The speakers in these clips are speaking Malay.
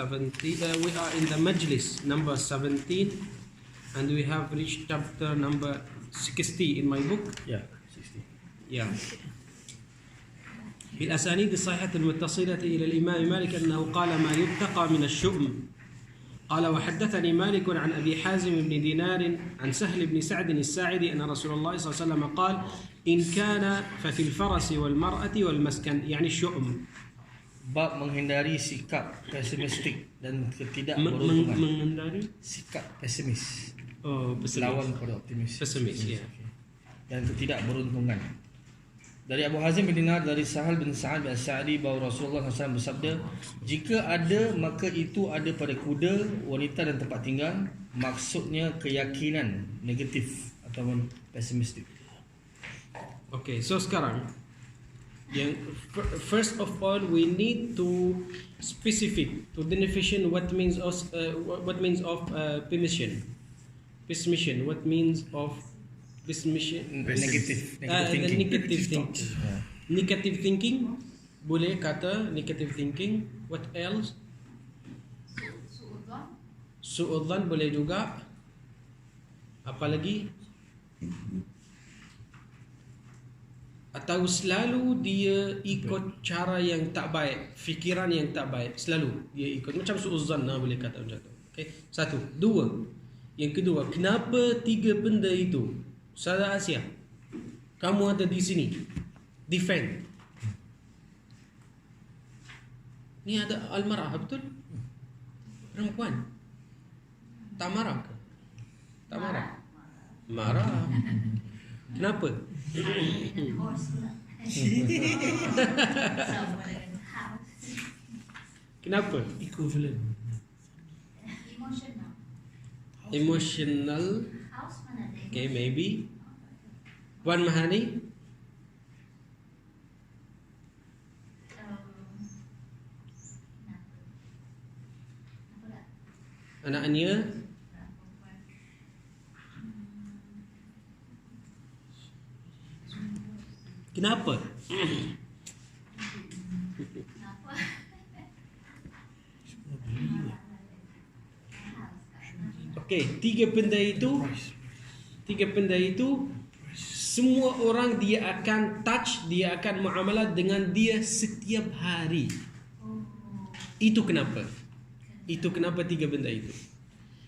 17. We are in the majlis number 17, and we have reached chapter number 60 in my book. Yeah, 60. Yeah. بالأسانيد الصحيحة المتصلة إلى الإمام مالك أنه قال ما يتقى من الشؤم. قال وحدثني مالك عن أبي حازم بن دينار عن سهل بن سعد الساعدي أن رسول الله صلى الله عليه وسلم قال إن كان ففي الفرس والمرأة والمسكن، يعني الشؤم. Bab menghindari sikap pesimistik dan ketidakberuntungan. menghindari Sikap pesimis. Oh, pesimis. Lawan kepada optimis. Pesimis, ya. Dan ketidakberuntungan. Dari Abu Hazim bin Dinar dari Sahal bin Sa'ad bin Sa'di bahawa Rasulullah SAW bersabda, jika ada maka itu ada pada kuda, wanita dan tempat tinggal. Maksudnya keyakinan negatif ataupun pesimistik. Okay, so sekarang yang first of all we need to specific to definition what means of pessimism. Pessimism, what means of pessimism? Negative thinking. Negative thinking, boleh kata negative thinking. What else? Su'udzan boleh juga. Apa lagi? Atau selalu dia ikut cara yang tak baik, fikiran yang tak baik, selalu dia ikut macam su'udzan, boleh kata macam tu. Okay, satu. Dua, yang kedua, kenapa tiga benda itu? Saudara Asia, kamu ada di sini, defend. Ni ada almarah, betul? Perempuan tak marah ke? Tak marah. Marah. Kenapa? Kenapa? Equivalent. Emotional. Okay, maybe. Puan Mahani? Anaknya? Kenapa? Okey, tiga benda itu semua orang dia akan touch, dia akan muamalah dengan dia setiap hari. Itu kenapa? Itu kenapa tiga benda itu.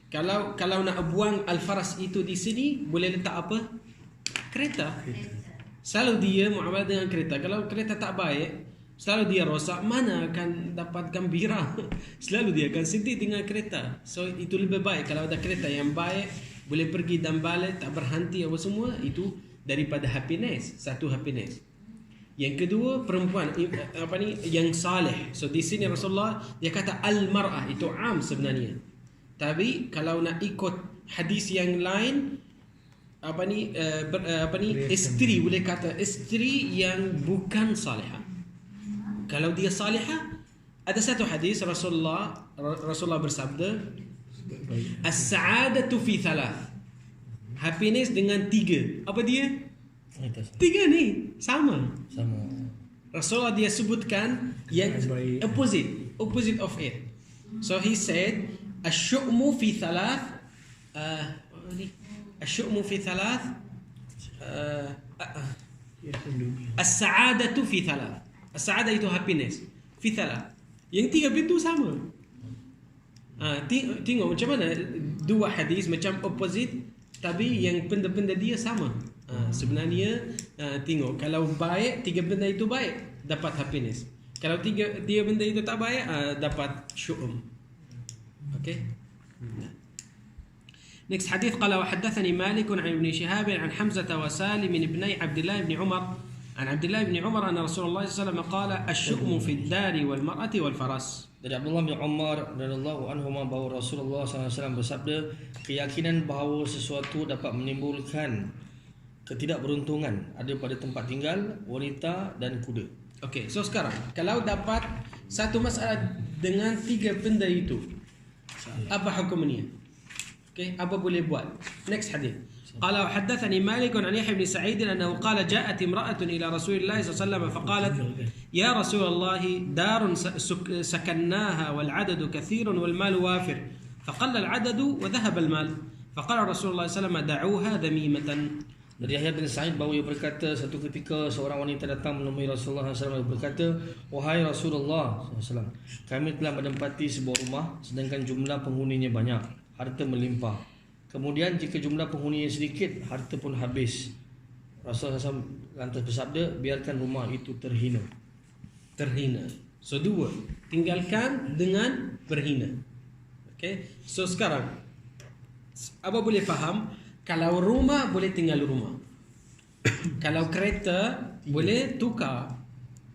Kalau nak buang al-faras itu di sini, boleh letak apa? Kereta. Selalu dia muamalah dengan kereta. Kalau kereta tak baik, selalu dia rosak, mana akan dapat gembira? Selalu dia akan sedih dengan kereta. So itu lebih baik kalau ada kereta yang baik, boleh pergi dan balik, tak berhenti apa semua, itu daripada happiness. Satu happiness. Yang kedua, perempuan yang saleh. So di sini Rasulullah dia kata al-mar'ah, itu am sebenarnya. Tapi kalau nak ikut hadis yang lain, isteri, boleh kata isteri yang bukan salihah. Kalau dia salihah, ada satu hadis Rasulullah bersabda, as-sa'adatu fi thalath. Happiness dengan tiga. Apa dia? Tiga ni sama. Rasulullah dia sebutkan yang opposite of it. So he said asy-syu'mu fi thalath. الشؤم في ثلاث السعادة في ثلاث. السعادة itu happiness في ثلاث. Yang tiga itu sama. Tengok macam mana dua hadis macam opposite, tapi yang benda-benda dia sama. Sebenarnya tengok, kalau baik, tiga benda itu baik, dapat happiness. Kalau tiga benda itu tak baik, dapat syu'um. Okay. Next hadith, قال وحدثني مالك عن ابن شهاب عن حمزة وسالم بن عبد الله بن عمر عن عبد الله بن عمر أن رسول الله صلى الله عليه وسلم قال الشؤم في الدار والمرأة والفرس. Dari Abdullah bin Umar radhiyallahu anhuma bahawa Rasulullah SAW bersabda, keyakinan bahawa sesuatu dapat menimbulkan ketidakberuntungan ada pada tempat tinggal, wanita dan kuda. Okay, so sekarang kalau dapat satu masalah dengan tiga benda itu, apa hukumnya? Okay, apa boleh buat? Next hadis. قال وحدثني مالك عن يحيى بن سعيد أنه قال جاءت امرأة إلى رسول الله صلى الله عليه وسلم فقالت يا رسول الله دار سكناها والعدد كثير والمال وافر فقل العدد وذهب المال فقال رسول الله صلى الله عليه وسلم دعوها ذميمة. Dari Yahya bin Sa'id bahawa ia berkata, satu ketika seorang wanita datang menemui Rasulullah SAW berkata, wahai Rasulullah SAW, kami telah menempati sebuah rumah sedangkan jumlah penghuninya banyak, harta melimpah. Kemudian jika jumlah penghuninya sedikit, harta pun habis. Rasulullah SAW lantas bersabda, biarkan rumah itu terhina. Terhina. So dua, tinggalkan dengan berhina. Okay. So sekarang apa boleh faham? Kalau rumah boleh tinggal rumah. Kalau kereta boleh tukar.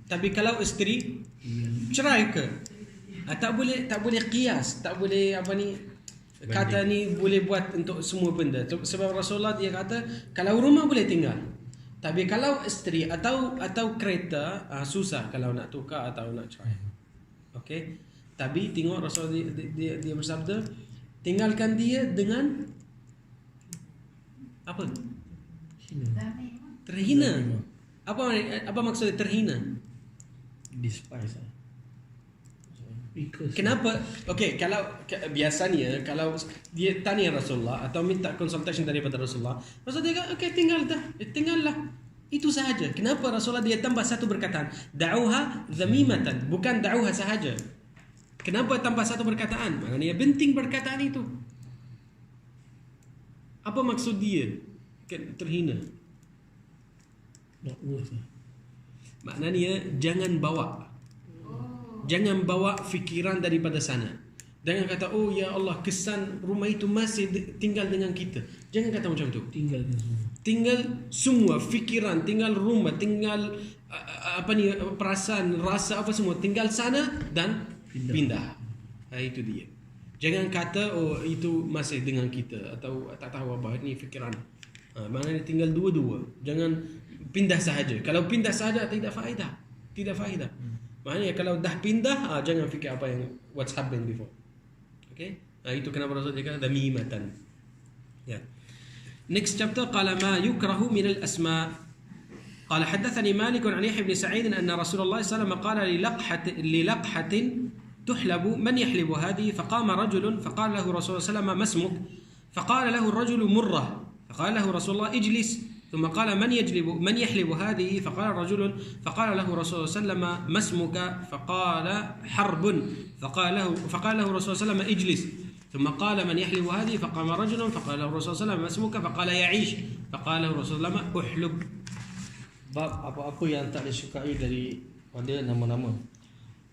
Tapi kalau isteri cerai ke? Tak boleh qiyas, tak boleh apa ni kata ni boleh buat untuk semua benda. Sebab Rasulullah dia kata kalau rumah boleh tinggal. Tapi kalau isteri atau kereta susah kalau nak tukar atau nak cerai. Okey. Tapi tengok Rasulullah dia bersabda tinggalkan dia dengan apa? Terhina. Apa maksud terhina? Despise. Kenapa? Okey, kalau biasanya kalau dia tanya Rasulullah atau minta consultation daripada Rasulullah, Rasulullah dia kata, okey tinggallah. Itu sahaja. Kenapa Rasulullah dia tambah satu perkataan? Da'uha dhamimatan, bukan da'uha sahaja. Kenapa tambah satu perkataan? Maknanya penting perkataan itu. Apa maksud dia? Terhina. Maknanya jangan bawa. Jangan bawa fikiran daripada sana. Jangan kata, oh ya Allah, kesan rumah itu masih tinggal dengan kita. Jangan kata macam tu. Tinggal semua fikiran, tinggal rumah, tinggal perasaan, rasa apa semua, tinggal sana dan pindah. Itu dia. Jangan kata oh itu masih dengan kita atau tak tahu apa ini fikiran. Maknanya tinggal dua-dua. Jangan pindah sahaja. Kalau pindah sahaja tidak faedah. Tidak faedah. Maknanya kalau dah pindah jangan fikir apa yang what's happened before. Okay? Itu kenapa Rasul dia kata damimatan. Ya. Next chapter qala ma yukrahu min al-asma. قال حدثني مالك عن يحيى بن سعيد أن رسول الله صلى الله عليه وسلم قال للقحة تحلب من يحلب هذه فقام رجل فقال له رسول الله صلى الله عليه وسلم ما اسمك فقال له الرجل مرة فقال له رسول الله اجلس ثم قال من يحلب هذه فقال له رسول الله صلى الله عليه وسلم ما اسمك فقال حرب فقال له رسول الله صلى الله عليه وسلم اجلس ثم قال من يحلب هذه فقام رجل فقال له رسول الله صلى الله عليه وسلم ما اسمك فقال يعيش فقال له رسول الله احلب. Bab apa-apa yang tak disukai daripada nama-nama.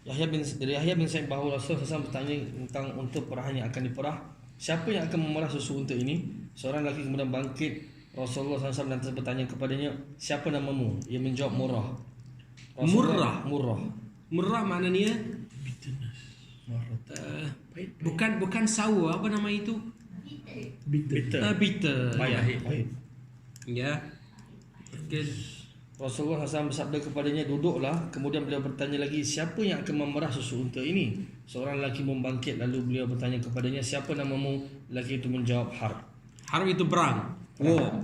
Yahya bin Sa'id bahawa Rasulullah SAW bertanya tentang unta perahan yang akan diperah, siapa yang akan memerah susu unta ini? Seorang lelaki kemudian bangkit, Rasulullah SAW lantas bertanya kepadanya, siapa namamu? Ia menjawab Murrah. Murrah maknanya bukan sawa, apa nama itu? Bitter. Pahit. Ya. Okay. Rasulullah SAW bersabda kepadanya, duduklah. Kemudian beliau bertanya lagi, siapa yang akan memerah susu unta ini? Seorang lelaki membangkit, lalu beliau bertanya kepadanya, siapa namamu? Lelaki itu menjawab Harb. Harb itu perang. War.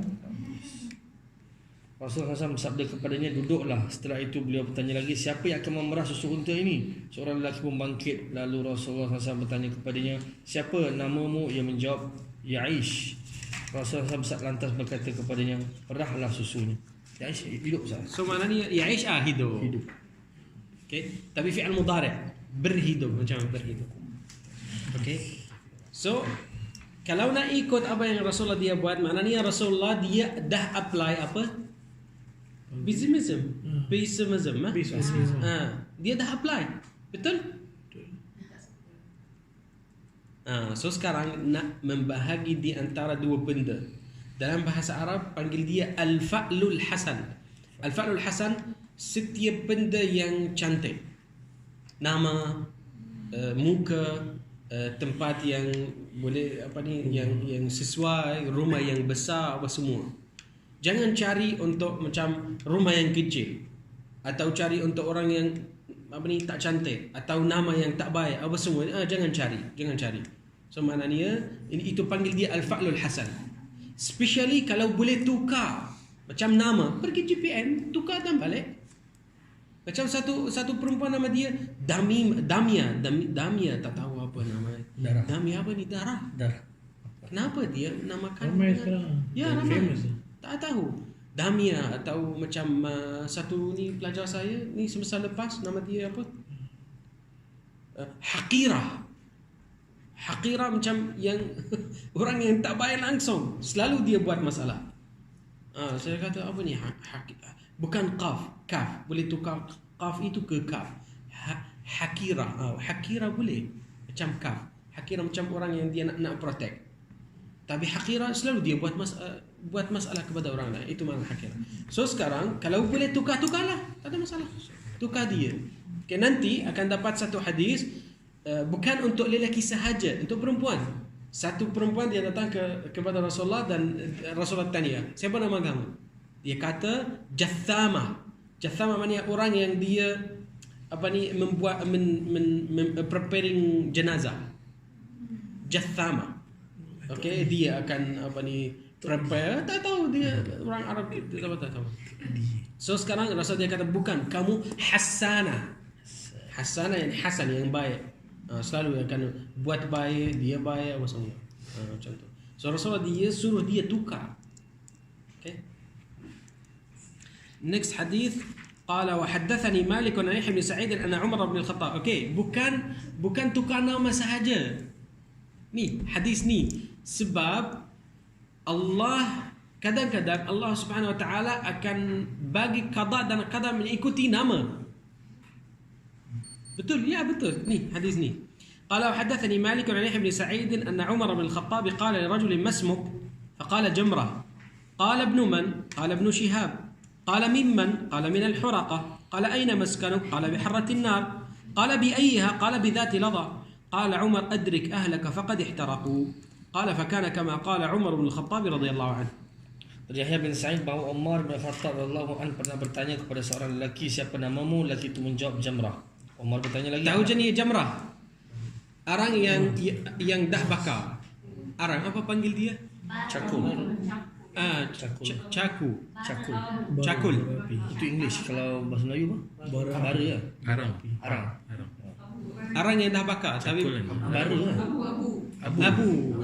Rasulullah SAW bersabda kepadanya, duduklah. Setelah itu beliau bertanya lagi, siapa yang akan memerah susu unta ini? Seorang lelaki membangkit, lalu Rasulullah SAW bertanya kepadanya, siapa namamu? Ia menjawab Ya'ish. Rasulullah SAW lantas berkata kepadanya, perahlah susunya. Ya'ish hidup sah. So maknanya Ya'ish hidup. Okay. Tapi fi'al mudhari' berhidup, macam berhidup. Okay. So kalau nak ikut apa yang Rasulullah dia buat, maknanya Rasulullah dia dah apply apa? Pessimism. Dia dah apply. Betul? So sekarang nak membahagi di antara dua benda. Dalam bahasa Arab panggil dia al-fa'lul hasan. Al-fa'lul hasan setiap benda yang cantik. Nama, muka, tempat yang boleh yang sesuai, rumah yang besar apa semua. Jangan cari untuk macam rumah yang kecil atau cari untuk orang yang tak cantik atau nama yang tak baik apa semua. Jangan cari. So maknanya itu panggil dia al-fa'lul hasan. Especially kalau boleh tukar. Macam nama, pergi GPN, tukar dan balik. Macam satu perempuan nama dia Damia, tak tahu apa nama. Darah. Damia apa ni? Darah. Kenapa dia namakan? Ramai sekarang. Ya, ramai. Famous. Tak tahu. Damia atau macam satu ni pelajar saya ni semasa lepas nama dia apa? Haqirah macam yang orang yang tak baik langsung, selalu dia buat masalah. Saya kata apa ni? Bukan kaf. Boleh tukar kaf itu ke kaf. Haqirah. Haqirah boleh macam kaf. Haqirah macam orang yang dia nak protect. Tapi haqirah selalu dia buat masalah kepada orang lain. Itu makna haqirah. So sekarang kalau boleh tukarlah, tak ada masalah. Tukar dia. Okay, nanti akan dapat satu hadis, bukan untuk lelaki sahaja, untuk perempuan. Satu perempuan dia datang kepada Rasulullah dan Rasulullah tanya, siapa nama kamu? Dia kata Jathama. Jathama maknanya orang yang dia membuat preparing jenazah. Jathama. Okay, dia akan prepare. Tak tahu dia orang Arab, tak tahu. So sekarang Rasul dia kata bukan, kamu Hasanah. Hasanah yang Hasan, yang baik. Selalu akan buat baik, dia baik apa semua. Macam tu. So Rasulullah dia suruh dia tukar. Okay. Next hadith, qala wa haddathani Malik an Yahya bin Sa'id an Umar bin Al-Khattab. Okay, bukan tukar nama sahaja. Ni hadis ni sebab Allah kadang-kadang Allah Subhanahu wa taala akan bagi qada dan qadar mengikuti nama. betul ya betul ni hadis ni. قال وحدثني مالك عن يحيى بن سعيد أن عمر بن الخطاب قال لرجل ما اسمك فقال جمرة قال ابن من قال ابن شهاب قال ممن قال من الحرقة قال أين مسكنك قال بحرة النار قال بأيها قال بذات لظى قال عمر أدرك أهلك فقد احترقوا قال فكان كما قال عمر بن الخطاب رضي الله عنه. Yahya bin Sa'id bahawa Umar bin Khattab radhiyallahu anhu pernah bertanya kepada seorang lelaki, siapa namamu? Lelaki itu menjawab Jamrah. Umar bertanya lagi, tahu jenis Jamrah? Arang yang dah bakar. Arang apa panggil dia? Cakul. Cakul. Itu English. Kalau bahasa Melayu apa? Bara ya. Arang. Arang yang dah bakar. Tapi bara lah.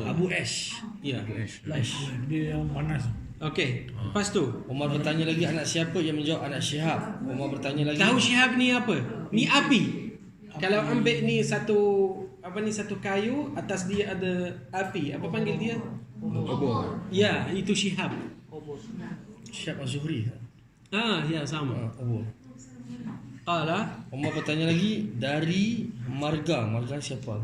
Abu ash. Ya. Ash. Dia yang panas. Okey. Lepas tu Umar bertanya lagi, anak siapa? Yang menjawab anak Syihab. Umar bertanya lagi, tahu Syihab ni apa? Ni api. Kalau ambil ni satu kayu, atas dia ada api. Apa panggil dia? Obor. Ya, itu Syihab. Syihab Az-Zuhri. Ya sama. Obor. Qala Umar bertanya lagi, dari marga siapa?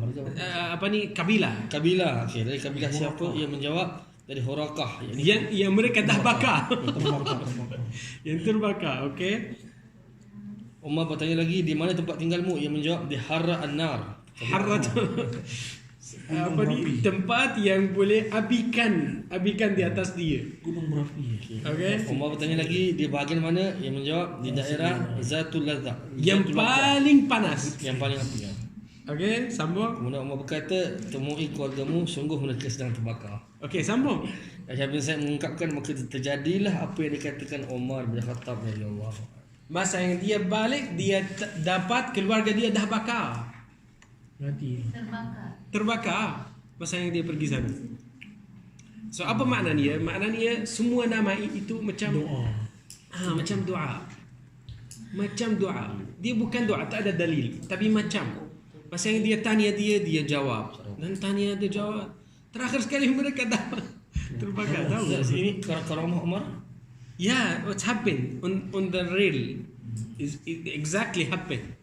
kabilah. Kabilah. Okey, dari kabilah siapa? Ia menjawab dari Hurakah. Yang mereka dah bakar. Yang terbakar, okey. Umar bertanya lagi, di mana tempat tinggalmu? Ia menjawab di Harra An-Nar. Harrat tempat yang boleh apikan di atas dia. Gunung berapi. Okey. Umar bertanya lagi, di bahagian mana? Ia menjawab di daerah Zatul Ladha. Yang paling panas. Yang paling api. Okey, sambung. Kemudian Umar berkata, temui keluargamu, sungguh mereka sedang terbakar. Okey, sambung. Yahya bin Sa'id mengungkapkan, maka terjadilah apa yang dikatakan Umar bin Khattab radhiyallahu anhu. Masa yang dia balik, dia dapat keluarga dia dah bakar. Mati. Terbakar. Masa yang dia pergi sana. So apa maknanya? Maknanya semua nama itu macam Doa. macam doa. Macam doa. Dia bukan doa, tak ada dalil, tapi macam. Masa yang dia tanya dia jawab. Dan tanya dia jawab. Terakhir sekali mereka dah terbakar. Tahu tak sih? Ini karamah Umar. Yeah, what's happened on the real is it exactly happened.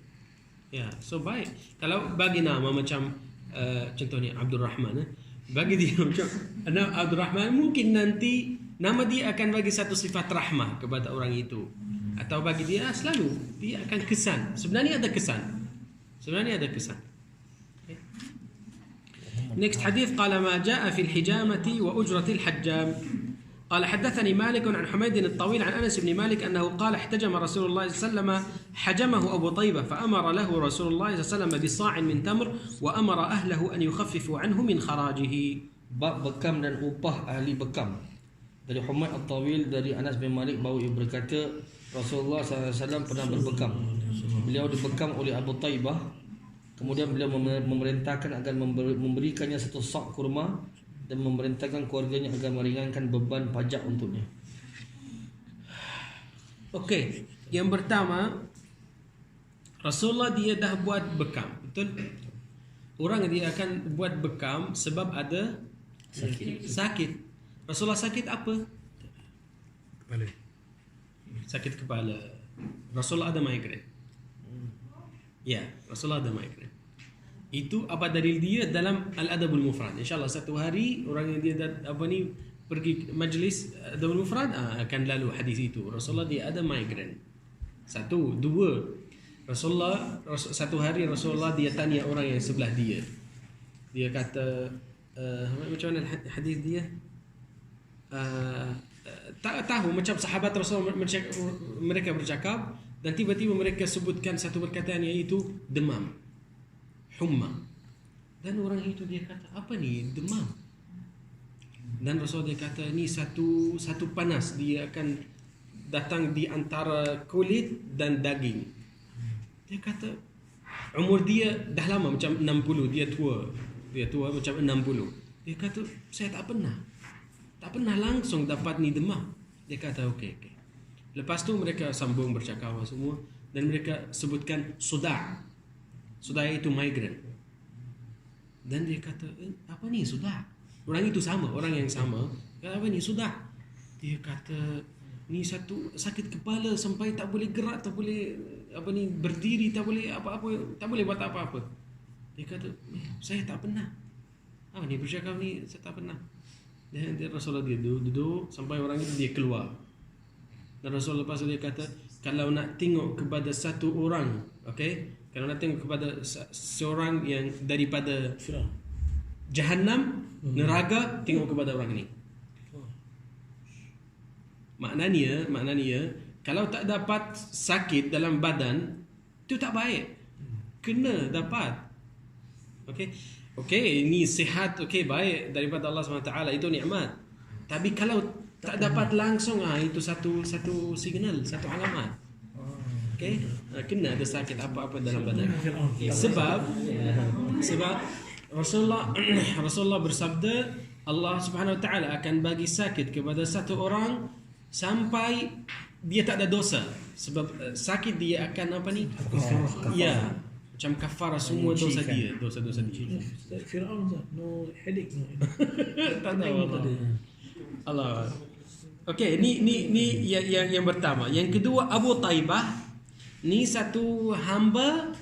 Yeah, so baik. Kalau bagi nama macam contohnya Abdul Rahman, bagi dia macam Abdul Rahman, mungkin nanti nama dia akan bagi satu sifat rahmah kepada orang itu, atau bagi dia selalu dia akan kesan. Sebenarnya ada kesan. Okay. Next hadith, qala ma jaa fi al-hijamati wa ujrati al-hajjam. قال حدثني مالك عن حميد الطويل عن أنس بن مالك أنه قال احتجم رسول الله صلى الله عليه وسلم حجمه أبو طيبة فأمر له رسول الله صلى الله عليه وسلم بصاع من تمر وأمر أهله أن يخففوا عنه من خراجه. Bab bekam dan upah ahli bekam. Dari Humaid At-Tawil dari Anas bin Malik bahawa ia berkata Rasulullah SAW pernah berbekam. Beliau dibekam oleh Abu Taibah. Kemudian beliau memerintahkan agar memberikannya satu sak kurma dan memerintahkan keluarganya agar meringankan beban pajak untuknya. Okey, yang pertama Rasulullah dia dah buat bekam, betul? Orang dia akan buat bekam sebab ada sakit. Rasulullah sakit apa? Kepala. Sakit kepala. Rasulullah ada migraine. Ya, Rasulullah ada migraine. Itu apa dalil dia dalam Al-Adabul Mufrad. InsyaAllah satu hari orang yang dia pergi majlis Adabul Mufrad akan lalu hadis itu. Rasulullah dia ada migraine. Satu, dua. Satu hari Rasulullah dia tanya orang yang sebelah dia. Dia kata macam mana hadis dia? Tak tahu, macam sahabat Rasul mereka bercakap dan tiba-tiba mereka sebutkan satu perkataan iaitu demam, humma. Dan orang itu dia kata, apa ni demam? Dan Rasul dia kata ni satu panas, dia akan datang di antara kulit dan daging. Dia kata umur dia dah lama macam 60, dia tua macam 60. Dia kata saya tak pernah langsung dapat ni demam. Dia kata okey. Lepas tu mereka sambung bercakap semua dan mereka sebutkan sudah itu migraine. Dan dia kata apa ni sudah? Orang itu sama, orang yang sama. Kata apa ni sudah? Dia kata ni satu sakit kepala sampai tak boleh gerak, tak boleh berdiri, tak boleh apa-apa, tak boleh buat apa-apa. Dia kata saya tak pernah. Ni bercakap ni saya tak pernah. Dan Rasulullah dia duduk sampai orang itu dia keluar. Dan Rasulullah lepas dia kata kalau nak tengok kepada satu orang, okey, kalau nak tengok kepada seorang yang daripada Jahannam, neraka, tengok kepada orang ini. Maknanya kalau tak dapat sakit dalam badan itu tak baik. Kena dapat. Okey, ini sihat, okey, baik daripada Allah SWT, itu nikmat. Tapi kalau tak dapat langsung, itu satu signal, satu alamat. Okey, kena ada sakit apa-apa dalam badan. Sebab Rasulullah bersabda, Allah Subhanahu Wa Taala akan bagi sakit kepada satu orang sampai dia tak ada dosa. Sebab sakit dia akan Ya, macam kafara semua dosa dia. Firaun no headache no. Tak tahu Allah. Okey, ni yang pertama. Yang kedua, Abu Taibah ni satu hamba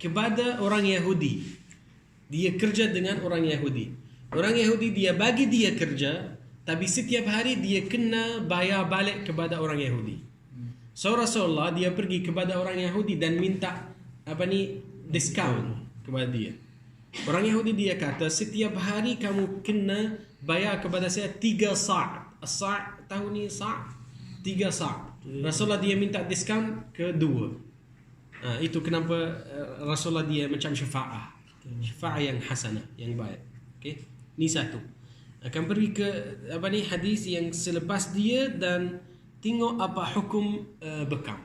kepada orang Yahudi. Dia kerja dengan orang Yahudi. Orang Yahudi dia bagi dia kerja, tapi setiap hari dia kena bayar balik kepada orang Yahudi. So Rasulullah dia pergi kepada orang Yahudi dan minta diskaun kepada dia. Orang Yahudi dia kata setiap hari kamu kena bayar kepada saya 3 sa'. Sa' tahu ni sa'? 3 sa'. Rasulullah dia minta diskaun ke 2. Itu kenapa Rasulullah dia macam syafa'ah yang hasanah, yang baik. Okey, ni satu. Akan pergi ke hadis yang selepas dia dan tengok apa hukum bekam.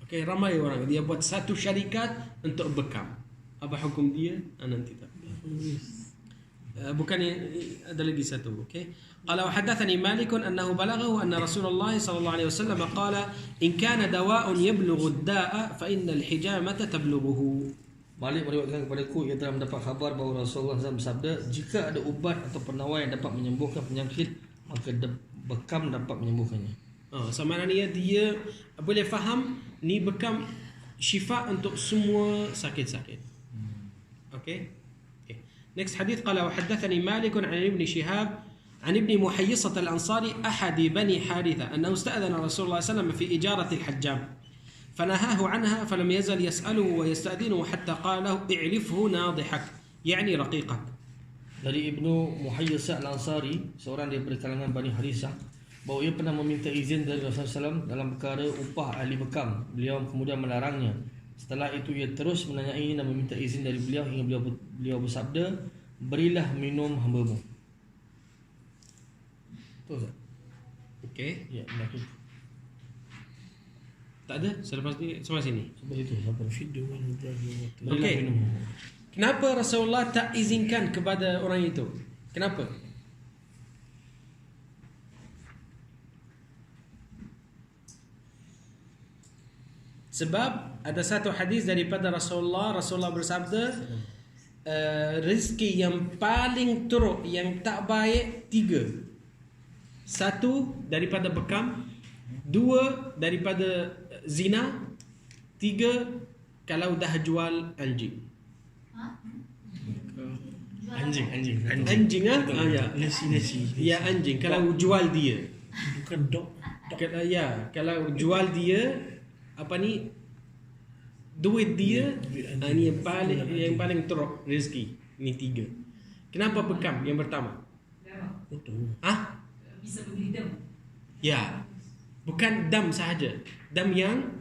Okey, ramai orang dia buat satu syarikat untuk bekam. Apa hukum dia? Nanti tak. Bukan ada lagi satu. Okey. Qala hadatsani Malik annahu balaghahu anna Rasulullah sallallahu alaihi wasallam qala in kana dawa'un yablughu ad-da'a fa innal hijamata tablughuhu. Malik meriwayatkan kepadaku ia telah mendapat khabar bahawa Rasulullah SAW bersabda, jika ada ubat atau penawar yang dapat menyembuhkan penyakit, maka bekam dapat menyembuhkannya. Sama maknanya dia boleh faham ni bekam syifa untuk semua sakit-sakit. Okay. Next hadith qala wa haddathani Malik an Ibn Shihab an Ibn Muhayyisah al-Ansari ahad bani Haritha annahu ista'adhana Rasulullah sallallahu alaihi wasallam fi ijarati al-hajjam فنهاه عنها فلم يزل يسأله ويستأذنه حتى قال له اعلفه ناضحك يعني رقيقك. Dari Ibnu Muhayyisah al-Ansari, seorang daripada kalangan Bani Harisah, bahawa ia pernah meminta izin dari Rasulullah SAW dalam perkara upah ahli bekam. Beliau kemudian melarangnya. Setelah itu ia terus menanyai dan meminta izin dari beliau hingga beliau bersabda, berilah minum hamba-Mu. Betul tak? Okey. Ya, menyakit. Tak ada selepas ni sama sini. Sampai situ, sampai Feed the one who drive the water. Berilah Okey. minum. Kenapa Rasulullah tak izinkan kepada orang itu? Kenapa? Sebab ada satu hadis daripada Rasulullah bersabda, rezeki yang paling teruk, yang tak baik 3. 1 daripada bekam, 2 daripada zina, 3 kalau dah jual anjing. Anjing. Anjing ah? Ya. Nasi. Ya, anjing kalau jual dia. Bukan dog. Kalau jual dia apa ni, duit dia, ni yang paling teruk rezeki. Ni 3. Kenapa bekam yang pertama? Betul. Bisa beli dam. Ya. Bukan dam sahaja. Dam yang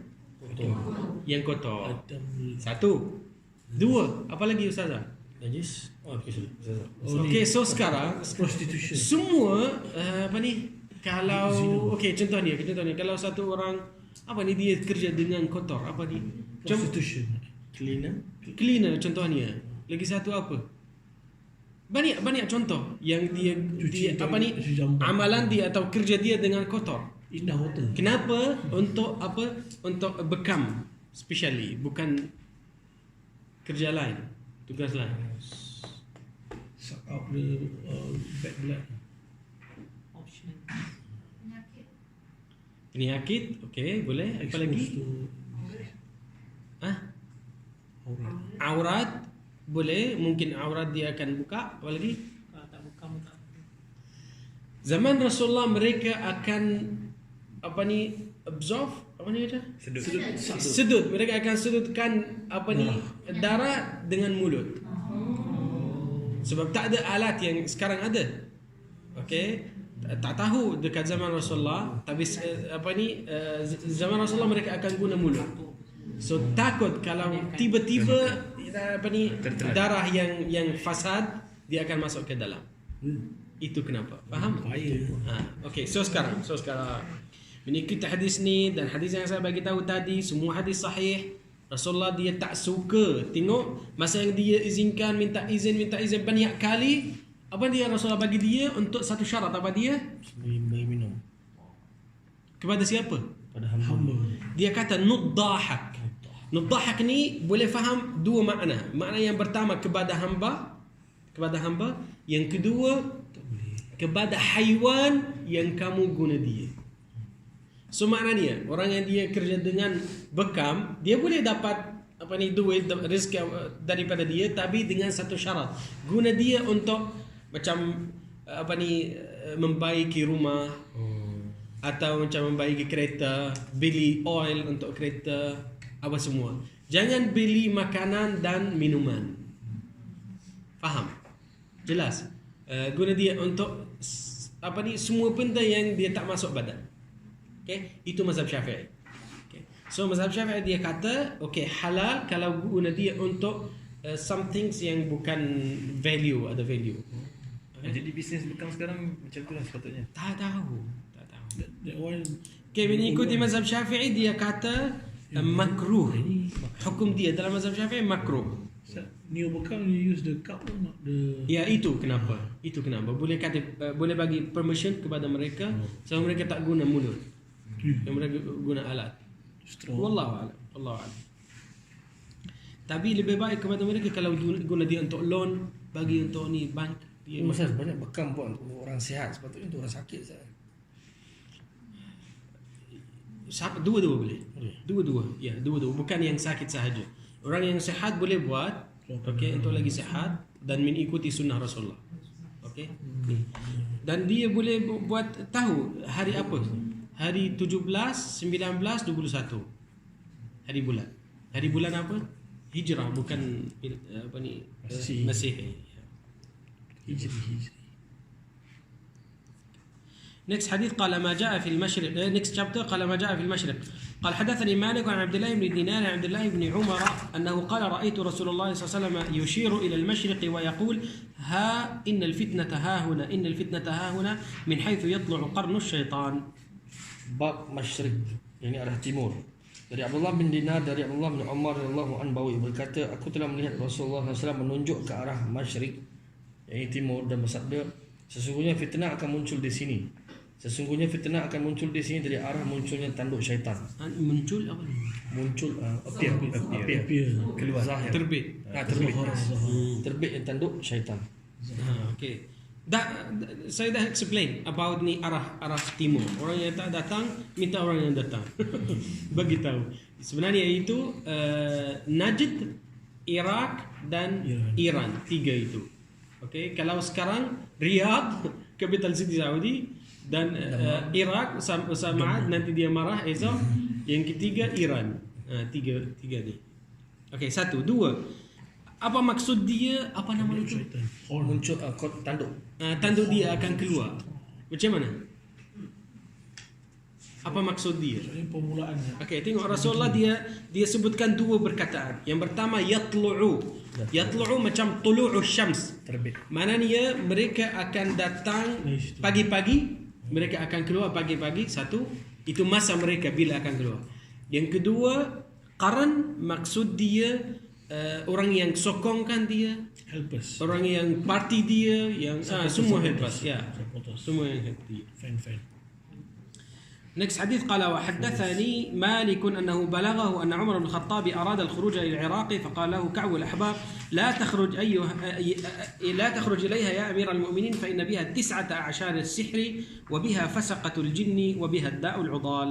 kotor. Adam 1. 2. Apa lagi ustazah? Najis. Oh, okey sudah. Okey, so sekarang prostitution. semua apa ni, kalau okey contohnya kalau satu orang apa ni, dia kerja dengan kotor, apa ni, Prostitution. cleaner contohnya, lagi satu apa, banyak contoh yang dia apa ni, cuci jamban. amalan dia atau kerja dia dengan kotor. Indah water. Kenapa? Untuk apa? Untuk bekam specially, bukan kerja lain, tugas lain. Suck out the bad blood. Optional. Penyakit, okey, boleh. Apa lagi? Exposed to aurat. Aurat, boleh. Mungkin aurat dia akan buka. Apa lagi? Kalau tak buka muka. Zaman Rasulullah mereka akan apa ni, absorb, apa ni kata? Sedut. Mereka akan sedutkan apa ni, darah dengan mulut. Sebab tak ada alat yang sekarang ada. Okey, tak tahu dekat zaman Rasulullah, tapi apa ni, zaman Rasulullah mereka akan guna mulut. So takut kalau tiba-tiba apa ni, darah yang fasad dia akan masuk ke dalam. Itu kenapa. Faham? Okey, so sekarang mengikuti hadis ni dan hadis yang saya bagi tahu tadi, semua hadis sahih. Rasulullah dia tak suka tengok masa yang dia izinkan, minta izin banyak kali. Apa dia Rasulullah bagi dia untuk satu syarat, apa dia? Beri minum. Kepada siapa? Pada hamba. Dia kata nuddahak. Nuddahak ni boleh faham dua makna. Makna yang pertama kepada hamba. Yang kedua kepada haiwan yang kamu guna dia. So maknanya orang yang dia kerja dengan bekam, dia boleh dapat apa ni, duit, rezeki daripada dia, tapi dengan satu syarat. Guna dia untuk macam apa ni, membaiki rumah, atau macam membaiki kereta, beli oil untuk kereta, apa semua. Jangan beli makanan dan minuman. Faham? Jelas? Guna dia untuk apa ni, semua benda yang dia tak masuk badan. Okay? Itu mazhab Syafi'i. Okay? So mazhab Syafi'i dia kata okay, halal kalau guna dia untuk some things yang bukan value, ada value. Jadi bisnes bekam sekarang macam tu lah sepatutnya. Tak tahu. That one. Okay, mengikuti mazhab Syafi'i dia kata makruh. Hukum dia dalam mazhab Syafi'i makruh. New bekam you use the cup or not the. Ya, itu kenapa. Boleh kata boleh bagi permission kepada mereka sebab mereka tak guna mulut. Yang mereka guna alat. Wallahu a'lam. Tapi lebih baik kepada mereka kalau guna dia untuk loan, bagi untuk ni bank. Dia Masa banyak bekam buat orang sihat, sepatutnya untuk orang sakit saja. Dua-dua boleh. Dua-dua. Ya, dua-dua. Bukan yang sakit sahaja. Orang yang sihat boleh buat, okey, untuk lagi sihat dan mengikuti sunnah Rasulullah. Okey. Dan dia boleh buat tahu hari apa? Hari 17, 19, 21. Hari bulan. Hari bulan apa? Hijrah, bukan apa ni? Masihi. Hijri. Next hadith قال ما جاء في المشرق. Next chapter قال ما جاء في المشرق. قال حدثني مالك عن عبد الله بن دينار عن عبد الله بن عمر أنه قال رأيت رسول الله صلى الله عليه وسلم يشير إلى المشرق ويقول ها إن الفتنة ها هنا إن الفتنة ها هنا من حيث يطلع قرن الشيطان. Bab masyrik, ini arah timur. Dari Abdullah bin Dinar dari Abdullah bin Umar radhiyallahu anhu bahawa ia berkata, aku telah melihat Rasulullah SAW menunjuk ke arah masyrik, iaitu timur, dan bersabda, sesungguhnya fitnah akan muncul di sini. Sesungguhnya fitnah akan muncul di sini dari arah munculnya tanduk syaitan. Muncul apa? Muncul appear Keluar zahir. Terbit. Terbit yang tanduk syaitan. Okay. Saya dah explain about ni arah timur. Orang yang tak datang minta orang yang datang. Bagi tahu. Sebenarnya itu Najd, Iraq dan Iran. Tiga itu. Okay. Kalau sekarang Riyadh, capital city Saudi, dan Iraq sama nanti dia marah esok. Yang ketiga Iran. Tiga ni. Okay, satu, dua. Apa maksud dia? Apa nama itu? Muncul tanduk. Tanduk dia akan keluar. Macam mana? Apa maksud dia? Ini permulaannya. Okey, tengok Rasulullah dia sebutkan dua perkataan. Yang pertama yatlu'u. Yatlu'u macam tulu'u syams. Terbit. Maknanya mereka akan datang pagi-pagi, mereka akan keluar pagi-pagi. Satu, itu masa mereka bila akan keluar. Yang kedua, qaran maksud dia orang yang sokongkan dia, Helpers. orang yang parti dia, yang semua helpers, ya. Supporters. Semua yang help dia. Fan. Next hadith قال وحدثني مالك أنه بلغه أن عمر بن الخطاب أراد الخروج إلى العراق فقال له كعب الأحبار لا تخرج إليها يا أمير المؤمنين فإن بها 19 السحر وبها فسقة الجن وبها الداء العضال.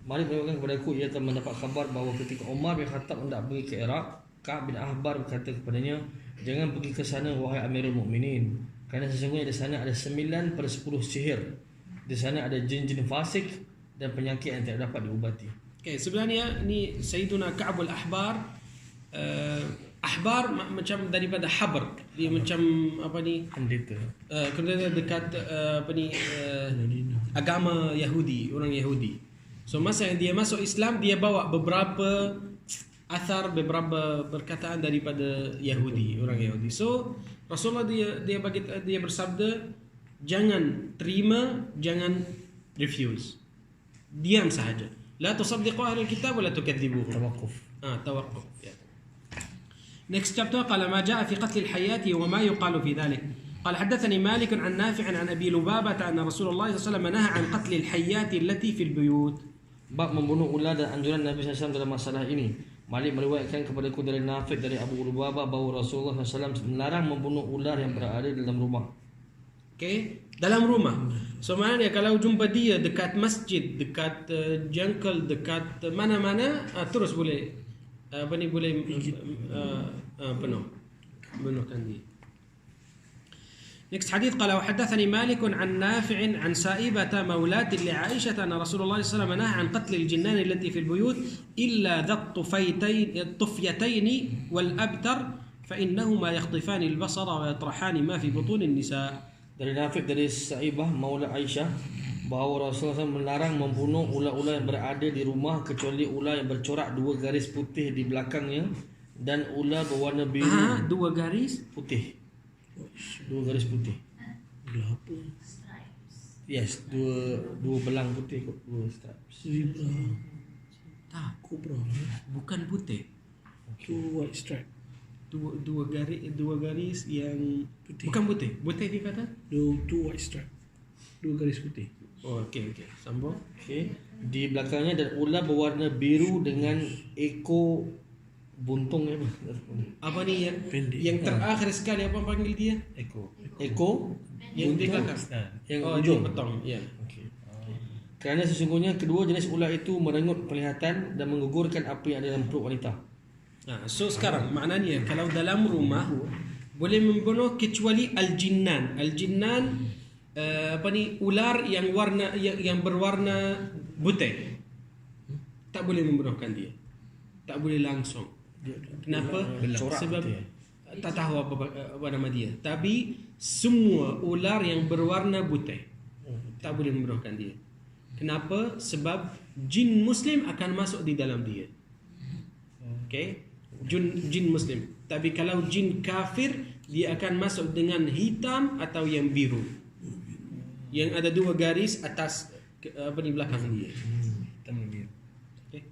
Malik meriwayatkan kepada aku, ia telah mendapat khabar bahawa ketika Umar bin Khattab hendak pergi ke Iraq, Ka'ab bin Ahbar berkata kepadanya, jangan pergi ke sana wahai Amirul Mukminin, kerana sesungguhnya di sana ada 9/10 sihir. Di sana ada jin-jin fasik dan penyakit yang tidak dapat diubati. Okay, sebenarnya ni Sayyiduna Ka'ab al-Ahbar. Ahbar macam daripada habr. Dia macam apa ni? Pendeta. Pendeta dekat agama Yahudi, orang Yahudi. So masa yang dia masuk Islam, dia bawa beberapa athar, beberapa perkataan daripada Yahudi, orang Yahudi. So Rasulullah dia bersabda, jangan terima, jangan refuse. Diam sahaja. La tusaddiqu ahlul kitab wa la tukadzibuhum. Tawakuf. Tawakuf. Ya. Next chapter قال ما جاء في قتل الحيات وما يقال في ذلك. قال حدثني مالك عن نافع عن أبي لبابة أن رسول الله صلى الله عليه وسلم نهى عن قتل الحيات التي في البيوت. Bab membunuh ular dan anjuran Nabi SAW dalam masalah ini. Malik meriwayatkan kepadaku dari Nafi' dari Abu Lubabah bahawa Rasulullah SAW melarang membunuh ular yang berada dalam rumah. Okay, dalam rumah. So maknanya kalau jumpa dia dekat masjid, dekat jungle, dekat mana-mana, terus boleh boleh bunuhkan dia. Next hadith قال وحدثني مالك عن نافع عن سائبة مولاة لعائشة أن رسول الله صلى الله عليه وسلم نهى عن قتل الجنان التي في البيوت إلا ذا الطفيتين والأبتر فإنهما يخطفان البصر ويطرحان ما في بطون النساء. Dari Nafi' dari Saibah Maula Aisyah bahawa Rasulullah SAW melarang membunuh ular-ular yang berada di rumah kecuali ular yang bercorak 2 garis putih di belakangnya dan ular berwarna biru. 2 garis putih. 2 garis putih. Apa? Yes, dua belang putih kot, 2 stripes. Zebra. tak, Cobra. bukan putih. Two white stripe. Dua garis yang Putih. bukan putih. Putih dia kata? Two white stripe. 2 garis putih. Oh, okey. Sambung. Okey. Di belakangnya dan ular berwarna biru dengan ekor buntung apa? Apa ni yang Pendek. yang terakhir sekali apa panggil dia? Ekor Yang di belakang. yang Oh, ujung. dia petong. Ya. Okey. Kerana sesungguhnya kedua jenis ular itu merengut penglihatan dan menggugurkan apa yang ada dalam perut wanita. So sekarang maknanya kalau dalam rumah boleh membunuh kecuali al-jinnan. Al-jinnan ular yang warna yang berwarna putih. Tak boleh membunuhkan dia. Tak boleh langsung. Kenapa? Sebab tak tahu apa nama dia. Tapi semua ular yang berwarna putih tak boleh membunuhkan dia. Kenapa? Sebab jin Muslim akan masuk di dalam dia. Okay? Jin Muslim. Tapi kalau jin kafir, dia akan masuk dengan hitam atau yang biru. Yang ada 2 garis atas belakang dia. Hitam dan biru. Okay?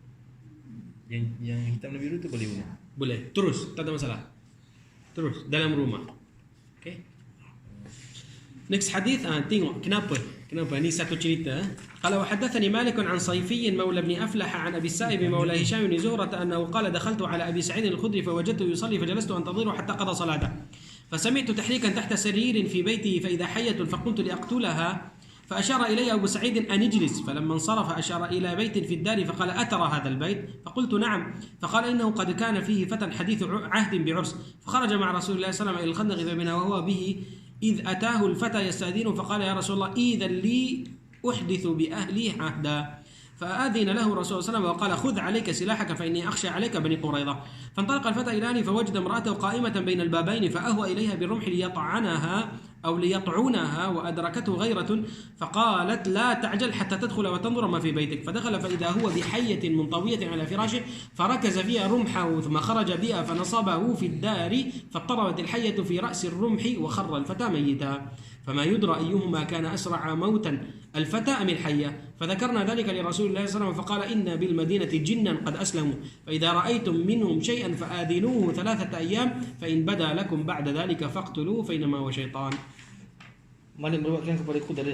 Yang hitam dan biru tu boleh guna. Boleh. Terus, tak ada masalah. Terus dalam rumah. Okay? Next hadith, tengok kenapa ni satu cerita. Qala wa hadathani Malik an Sayfi mawla ibn Aflah an Abi Sa'ib mawla Hisham ibn Zuhrah annahu qala dakhaltu ala Abi Sa'id al-Khudri fawajadtu yusalli fajalastu antadhiru hatta qada salatahu فسمعت تحريكا تحت سرير في بيته فإذا حية فقلت لأقتلها فأشار إلي أبو سعيد أن اجلس فلما انصرف أشار إلى بيت في الدار فقال أترى هذا البيت فقلت نعم فقال إنه قد كان فيه فتى حديث عهد بعرس فخرج مع رسول الله صلى الله عليه وسلم إلى الخندق فبنا وهو به إذ أتاه الفتى يستأذنه فقال يا رسول الله إذا لي أحدث بأهلي عهدا فأذن له رسول الله صلى الله عليه وسلم وقال خذ عليك سلاحك فإني أخشى عليك بني قريظة فانطلق الفتى إلى أهله فوجد امرأته قائمة بين البابين فأهوى إليها بالرمح ليطعنها أو ليطعنها وأدركته غيرة فقالت لا تعجل حتى تدخل وتنظر ما في بيتك فدخل فإذا هو بحية منطوية على فراشه فركز فيها رمحه ثم خرج بها فنصبه في الدار فاضطربت الحية في رأس الرمح وخر الفتى ميتا فما يدرى أيهما كان أسرع موتا الفتى أم الحية فذكرنا ذلك لرسول الله صلى الله عليه وسلم فقال إن بالمدينة جنا قد أسلموا فإذا رأيتم منهم شيئا فآذنوه 3 أيام فإن بدا لكم بعد ذلك فاقتلوه فإنما هو شيطان. Malik meriwayatkan kepadaku dari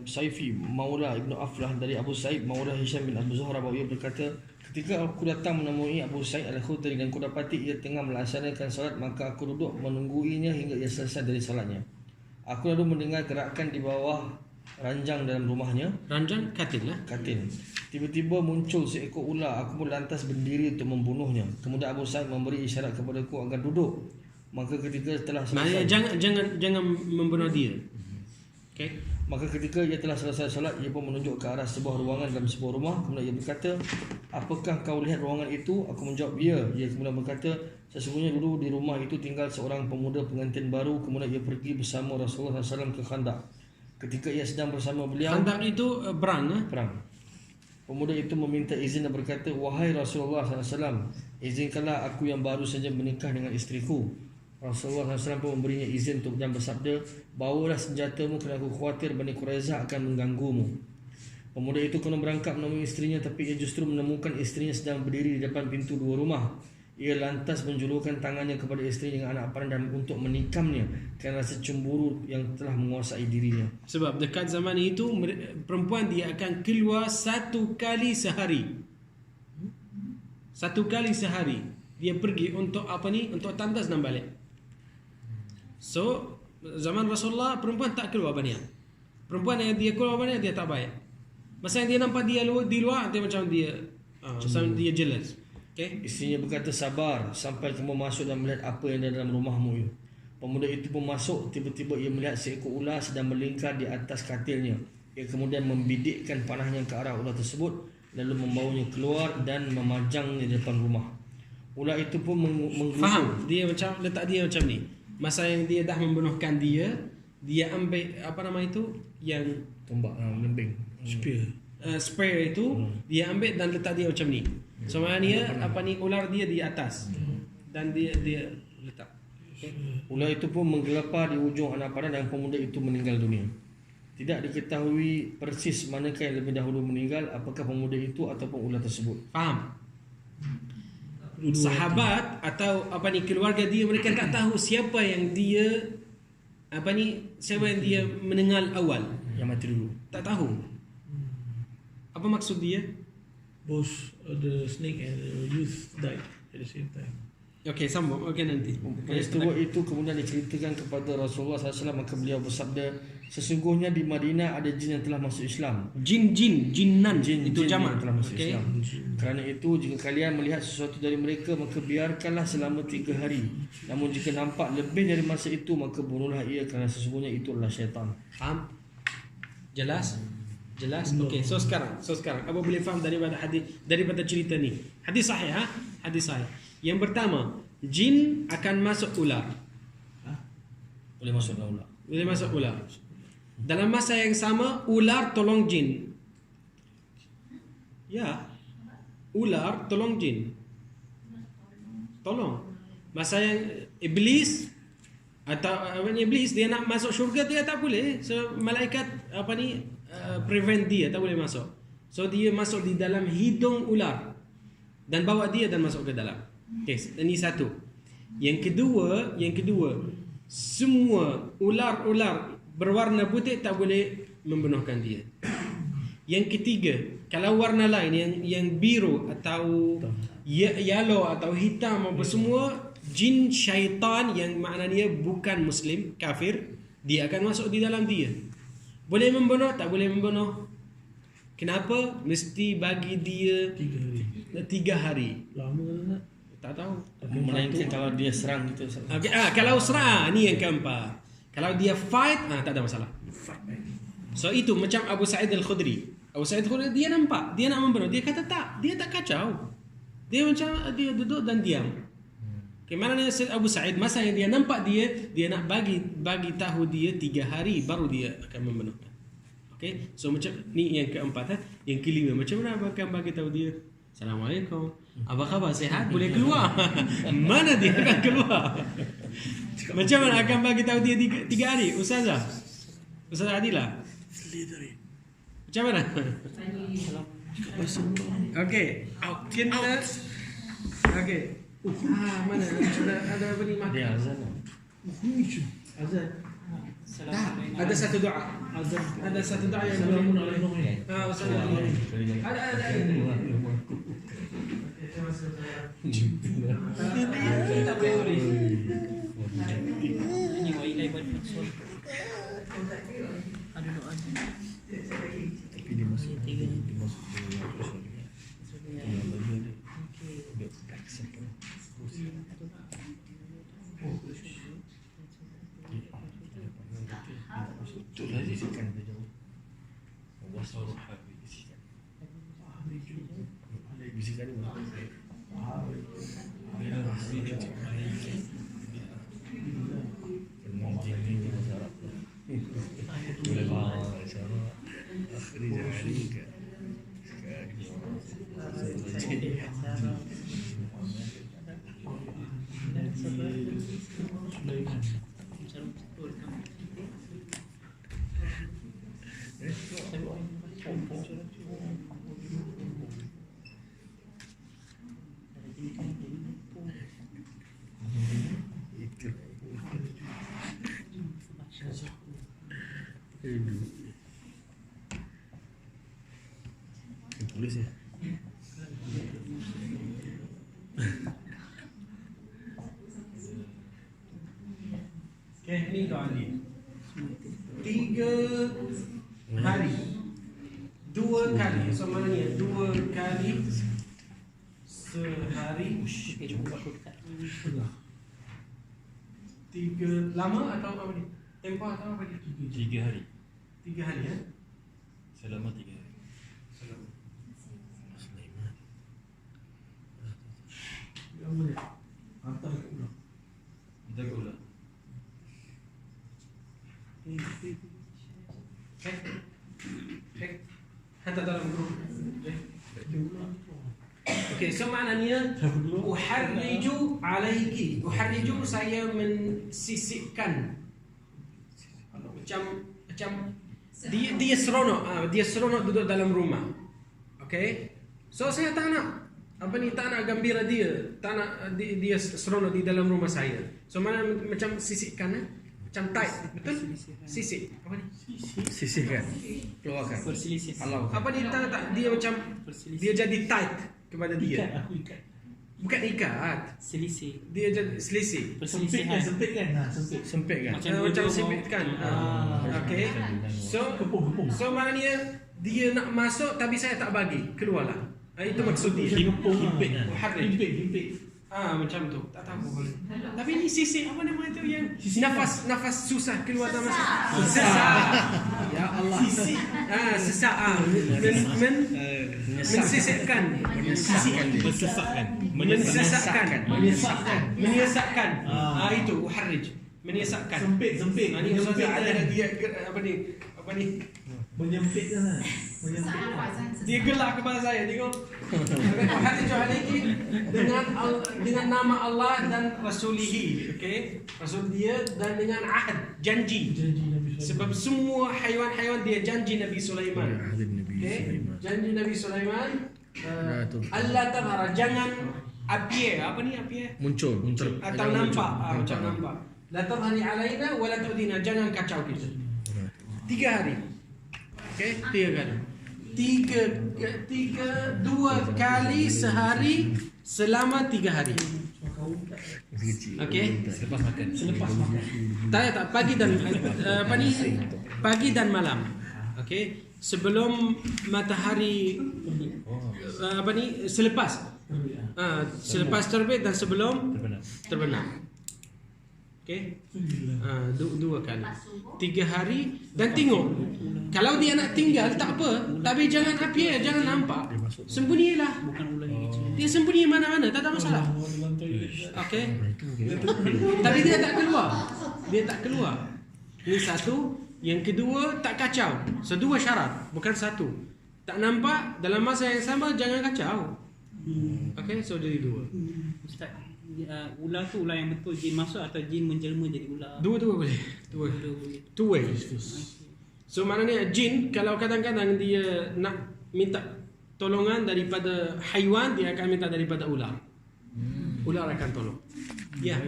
Saifi Maula Ibnu Aflah dari Abu Sa'id Maula Hisham bin Abu Zuhrah bahawa ia berkata, ketika aku datang menemui Abu Sa'id Al-Khudri dan ku dapati ia tengah melaksanakan salat, maka aku duduk menungguinya hingga ia selesai dari salatnya. Aku lalu mendengar gerakan di bawah ranjang dalam rumahnya. Ranjang katil lah. Katil. Tiba-tiba muncul seekor ular. Aku pun lantas berdiri untuk membunuhnya. Kemudian Abu Sa'id memberi isyarat kepadaku agar duduk. Maka ketika telah Maksudnya selesai, jangan membunuh dia. Okay? maka ketika ia telah selesai solat, ia pun menunjuk ke arah sebuah ruangan dalam sebuah rumah. Kemudian ia berkata, apakah kau lihat ruangan itu? Aku menjawab, ya. Ia kemudian berkata, sesungguhnya dulu di rumah itu tinggal seorang pemuda pengantin baru. Kemudian ia pergi bersama Rasulullah SAW ke Khandaq. Ketika ia sedang bersama beliau, Khandaq itu perang. perang. Pemuda itu meminta izin dan berkata, wahai Rasulullah SAW, izinkanlah aku yang baru saja menikah dengan isteriku. Rasulullah SAW pun memberinya izin untuk dan bersabda, bawalah senjatamu kerana aku khawatir Bani Quraizah akan mengganggumu. Pemuda itu kena berangkat menemui isterinya, tapi ia justru menemukan isterinya sedang berdiri di depan pintu 2 rumah. Ia lantas menjulurkan tangannya kepada isteri dengan anak panah dan untuk menikamnya kerana rasa cemburu yang telah menguasai dirinya. Sebab dekat zaman itu perempuan dia akan keluar 1 kali sehari. 1 kali sehari dia pergi untuk untuk tandas dan balik. So zaman Rasulullah perempuan tak keluar banyak. Perempuan yang dia keluar banyak dia tak baik. Masa yang dia nampak dia di luar dia macam dia dia jealous. Okay? Isterinya berkata, sabar sampai kamu masuk dan melihat apa yang ada dalam rumahmu itu. Pemuda itu pun masuk. Tiba-tiba ia melihat seekor ular sedang melingkar di atas katilnya. Ia kemudian membidikkan panahnya ke arah ular tersebut, lalu membawanya keluar dan memajangnya di depan rumah. Ular itu pun Faham? Dia macam letak dia macam ni. Masa yang dia dah membunuhkan dia ambil apa nama itu yang tombak lembing. Spear. Spear itu dia ambil dan letak dia macam ni. So maknanya ular dia di atas dan dia letak. Okay. Ular itu pun menggelapar di ujung anak panah dan pemuda itu meninggal dunia. Tidak diketahui persis manakah yang lebih dahulu meninggal, apakah pemuda itu ataupun ular tersebut. Faham? Sahabat atau keluarga dia, mereka tak tahu siapa yang dia siapa yang dia meninggal awal. Yang mati dulu. Tak tahu. Apa maksud dia? Both the snake and the youth died at the same time. Okey, sambung. Okey nanti. Peristiwa itu kemudian diceritakan kepada Rasulullah SAW, maka beliau bersabda, sesungguhnya di Madinah ada jin yang telah masuk Islam. Jinnan itu jamak. Yang telah masuk Okey. Islam. Kerana itu jika kalian melihat sesuatu dari mereka, maka biarkanlah selama 3 hari. Namun jika nampak lebih dari masa itu, maka bunuhlah ia kerana sesungguhnya itu adalah syaitan. Faham? Jelas? Okey, so sekarang apa boleh faham daripada daripada cerita ni? Hadis sahih Hadis sahih. Yang pertama, jin akan masuk ular. Boleh masuk dalam ular. Boleh masuk ular. Dalam masa yang sama, ular tolong jin. Ya. Ular tolong jin. Tolong. Masa yang iblis atau iblis dia nak masuk syurga dia tak boleh. So malaikat prevent dia, tak boleh masuk. So dia masuk di dalam hidung ular dan bawa dia dan masuk ke dalam. Okay, ini satu. Yang kedua, semua ular-ular berwarna putih tak boleh membunuhkan dia. Yang ketiga, kalau warna lain yang biru atau yellow atau hitam apa semua, jin syaitan yang maknanya bukan muslim, kafir, dia akan masuk di dalam dia. Boleh membunuh, tak boleh membunuh. Kenapa? Mesti bagi dia 3 hari. Lama tak? Tak tahu. Melainkan kalau dia serang gitu. Okay, kalau serang, ni yang keempat. Kalau dia fight, tak ada masalah. So itu macam Abu Sa'id Al-Khudri. Abu Sa'id Al-Khudri dia nampak, dia nak membunuh, dia kata tak, dia tak kacau. Dia macam dia duduk dan diam. Maknanya Abu Sa'id masa yang dia nampak dia nak bagi tahu dia 3 hari baru dia akan membunuhkan. Okay, so macam ni yang keempat. Yang kelima, macam mana abang akan bagi tahu dia? Assalamualaikum. Apa khabar? Sehat? Boleh keluar? Mana dia akan keluar? Macam mana akan bagi tahu dia 3 hari? Ustazah Adilah. Macam mana? Okay. Kita. Okay. Mana? Ada apa ni? Dia azan. Azan. Ada satu doa. Ada satu doa yang Assalamualaikum. Ada. Ini wa ilai bal maksud. Ada doa. Tapi dia masuk Itulah bisikan dia jauh. Wasal habi bisikan. Bisikan ni. Polis ya. Okay, ni doa dia. 3 hari. 2 kali. So maknanya 2 kali sehari. 3 lama atau apa ni? Tempoh atau apa ni? 3 hari. 3 hari ya. Selama 3 hari. Hantar ke ulang. Kita ke ulang. Okay. Hantar dalam grup. Okay, so maknanya uharriju alaiki. Uharriju saya mensisikkan. Macam dia seronok duduk dalam rumah. Okay. So saya tak nak tak nak gembira dia, tak nak dia seronok di dalam rumah saya. So mana macam sisihkan macam tight, betul? Sisih. Apa ni? Sisihkan. Keluarkan. Perselisih. Halau. Apa ni tak dia macam dia jadi tight kepada dia. Aku ikat. Bukan ikat. Selisih. Dia jadi selisih. Perselisihan. Sempit kan? Sempit. Sempit kan? Macam sempitkan. Okay. Kepung. So maknanya dia nak masuk tapi saya tak bagi, keluarlah. Itu maksud dia. Himpit. Macam tu. Tak tahu boleh. Tapi ni sisik apa nama itu yang nafas susah keluar dan masuk. Sesak. Ya Allah. Sisik. Sesak. Mensisihkan. Menyesakkan. Itu uharrij. Menyesakkan. Sempit. Ini ada dia apa ni? Menyempitkan lah. Menyempitkan. Dia gelak kepada saya, tengok. Hadis dengan nama Allah dan Rasulihi, okey? Rasul dia dan dengan ahad, janji. Janji Nabi SAW. Sebab semua haiwan-haiwan dia janji Nabi Sulaiman. Okey? Janji Nabi Sulaiman Allah Ta'ala jangan api apa ni api Muncul atau nampak macam nampak. La tadhari alaina wa la tu'dina, jangan kacau kita. 3 hari. Okey, 3 kali. 2 kali sehari selama 3 hari. Okey. Selepas makan. Tak pagi dan pagi dan malam. Okey. Sebelum matahari selepas terbit dan sebelum terbenam. Okey. 2 kali. 3 hari dan tengok. Kalau dia nak tinggal tak apa, tapi jangan api, jangan nampak. Sembunyilah. Dia sembunyi mana-mana, tak ada masalah. Okey. Tapi dia tak keluar. Ini satu. Yang kedua, tak kacau. Dua syarat, bukan satu. Tak nampak, dalam masa yang sama jangan kacau. Okey, so jadi 2. Ustaz, ular tu ular yang betul jin masuk atau jin menjelma jadi ular? Dua-dua boleh. Two ways. So maknanya jin kalau kadang-kadang dia nak minta tolongan daripada haiwan, dia akan minta daripada ular. Ular akan tolong. Ya.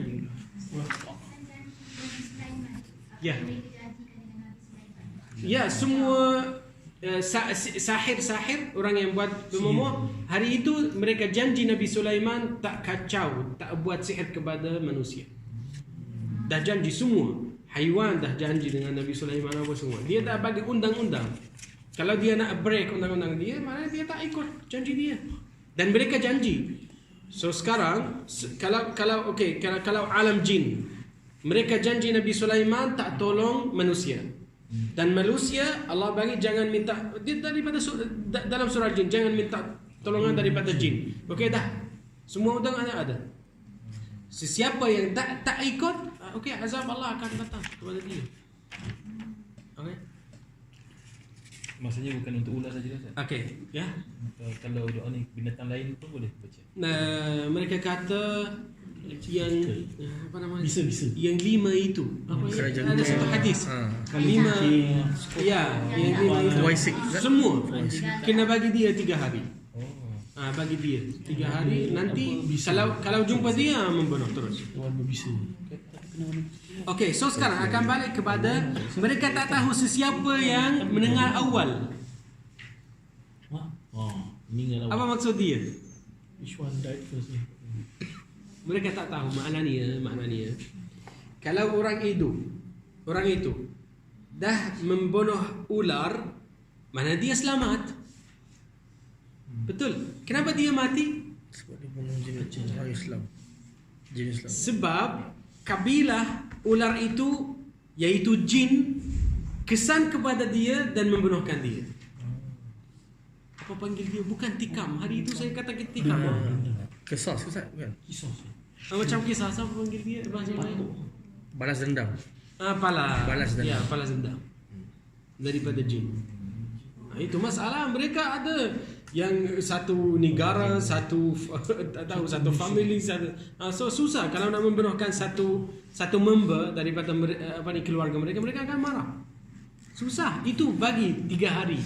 Ya. Ya, semua sahir-sahir orang yang buat bermomok hari itu mereka janji Nabi Sulaiman tak kacau, tak buat sihir kepada manusia. Dah janji semua. Haiwan dah janji dengan Nabi Sulaiman apa semua. Dia tak bagi undang-undang. Kalau dia nak break undang-undang dia, mana dia tak ikut janji dia. Dan mereka janji. So sekarang kalau alam jin, mereka janji Nabi Sulaiman tak tolong manusia. Dan manusia Allah bagi jangan minta daripada dalam surah jin, jangan minta tolongan daripada jin. Okey dah. Semua undang ada. Sesiapa yang tak ikut, okey azab Allah akan datang kepada dia. Okey. Maksudnya bukan untuk ular saja Ustaz. Okey, ya. Kalau doa ni binatang lain pun boleh baca. Mereka kata yang apa namanya? Bisa. Yang 5 itu. Apa Kerajaan ada satu hadis. 5 ya, yang 5 itu. Waisik. Semua kena bagi dia 3 hari. Bagi dia 3 hari nanti kalau jumpa dia membunuh terus. Warna bisa. Okey, so sekarang akan balik kepada mereka tak tahu sesiapa yang mendengar awal. Meninggal Apa maksud dia? Which one died first ni? Mereka tak tahu maknanya. Kalau orang itu dah membunuh ular, mana dia selamat? Betul. Kenapa dia mati? Sebab dia bunuh jin Islam. Sebab kabilah ular itu yaitu jin kesan kepada dia dan membunuhkan dia. Apa panggil dia? Bukan tikam. Hari itu saya kata tikam. Kesas Ustaz kan? Kisah. Macam kisah apa panggil dia bahasa lain? Balas dendam. Balas dendam. Ya, balas dendam. Daripada jin. Itu masalah. Mereka ada yang satu negara, satu family, so susah kalau nak membunuhkan satu member daripada keluarga mereka akan marah. Susah. Itu bagi 3 hari.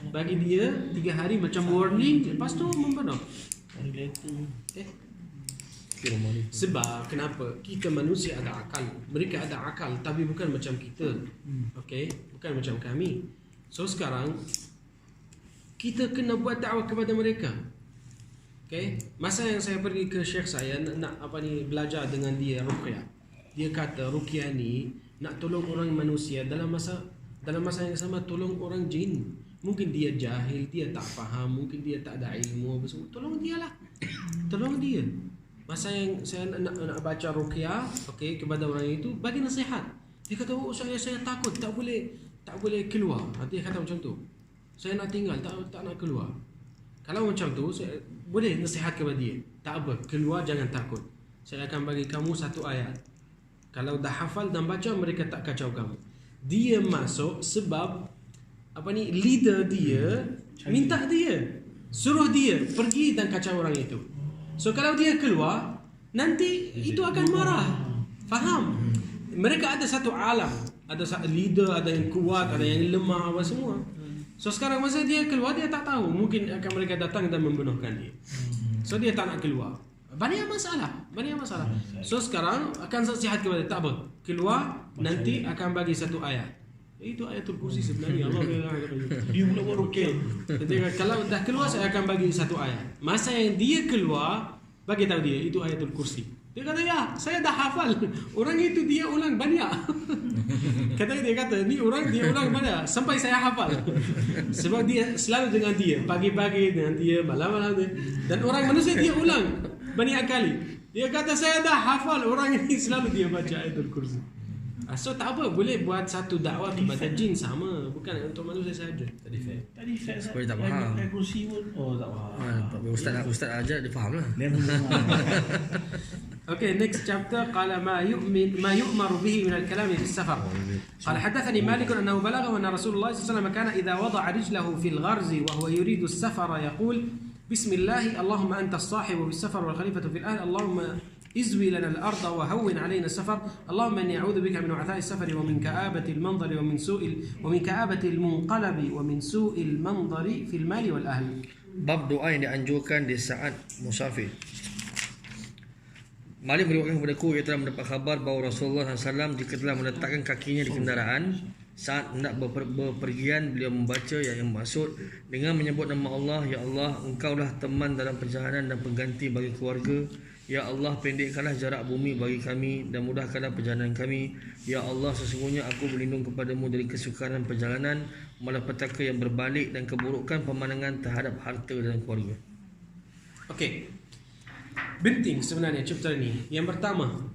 Bagi dia 3 hari macam warning, lepas tu membunuh. Sebab kenapa? Kita manusia ada akal. Mereka ada akal tapi bukan macam kita. Okey, bukan macam kami. So sekarang kita kena buat dakwah kepada mereka. Okey, masa yang saya pergi ke syekh saya nak belajar dengan dia ruqyah. Dia kata ruqyah ni nak tolong orang manusia dalam masa yang sama tolong orang jin. Mungkin dia jahil, dia tak faham, mungkin dia tak ada ilmu apa semua. Tolong dia lah. Tolong dia. Masa yang saya nak baca ruqyah, okey, kepada orang itu bagi nasihat. Dia kata, saya takut, tak boleh keluar. Dia kata macam tu. Saya nak tinggal, tak nak keluar. Kalau macam tu, saya boleh nasihat kepada dia. Tak apa, keluar jangan takut. Saya akan bagi kamu 1 ayat. Kalau dah hafal dan baca, mereka tak kacau kamu. Dia masuk sebab leader dia minta dia, suruh dia pergi dan kacau orang itu. So kalau dia keluar, nanti itu akan marah. Faham? Mereka ada satu alam, ada leader, ada yang kuat, ada yang lemah, apa semua. So sekarang masa dia keluar, dia tak tahu, mungkin akan mereka datang dan membunuhkan dia. So dia tak nak keluar. Banyak masalah. So sekarang akan nasihat kepada tak apa, keluar nanti akan bagi satu ayat. Itu ayatul kursi sebenarnya. Allah Dia pula buat rukyah. Jadi kalau dah keluar saya akan bagi satu ayat. Masa yang dia keluar, bagi tahu dia itu ayatul kursi. Dia kata ya, saya dah hafal. Orang itu dia ulang banyak. Dia kata ni orang dia ulang banyak sampai saya hafal. Sebab dia selalu dengan dia, pagi-pagi dengan dia, malam-malam dia. Dan orang manusia dia ulang banyak kali. Dia kata saya dah hafal, orang ini selalu dia baca ayatul kursi. So tak apa, boleh buat satu dakwah kepada jin sama, bukan untuk manusia saja. Tadi fact Supaya tak faham. kursi pun. Oh tak faham. Tapi ustaz ajar dia faham lah. Okay, next chapter. قال ما يؤمر به من الكلام في السفر. قال حدثني مالك أنه بلغه أن رسول الله صلى الله عليه وسلم كان إذا وضع رجله في الغرز وهو يريد السفر يقول بسم الله اللهم أنت الصاحب في السفر والخليفة في الأهل اللهم ازوي لنا الأرض وهون علينا السفر اللهم إني أعوذ بك من وعثاء السفر ومن كآبة المنظر ومن كآبة المنقلب ومن سوء المنظر في المال والأهل. Bab doa yang dianjurkan di saat musafir. Malik meriwayatkan kepadaku, ia telah mendapat khabar bahawa Rasulullah SAW jika telah meletakkan kakinya di kenderaan saat hendak berpergian, beliau membaca yang maksud dengan menyebut nama Allah. Ya Allah, Engkaulah teman dalam perjalanan dan pengganti bagi keluarga. Ya Allah, pendekkanlah jarak bumi bagi kami dan mudahkanlah perjalanan kami. Ya Allah, sesungguhnya aku berlindung kepadamu dari kesukaran perjalanan, malapetaka yang berbalik dan keburukan pemandangan terhadap harta dan keluarga. Okey. Penting sebenarnya chapter ni. Yang pertama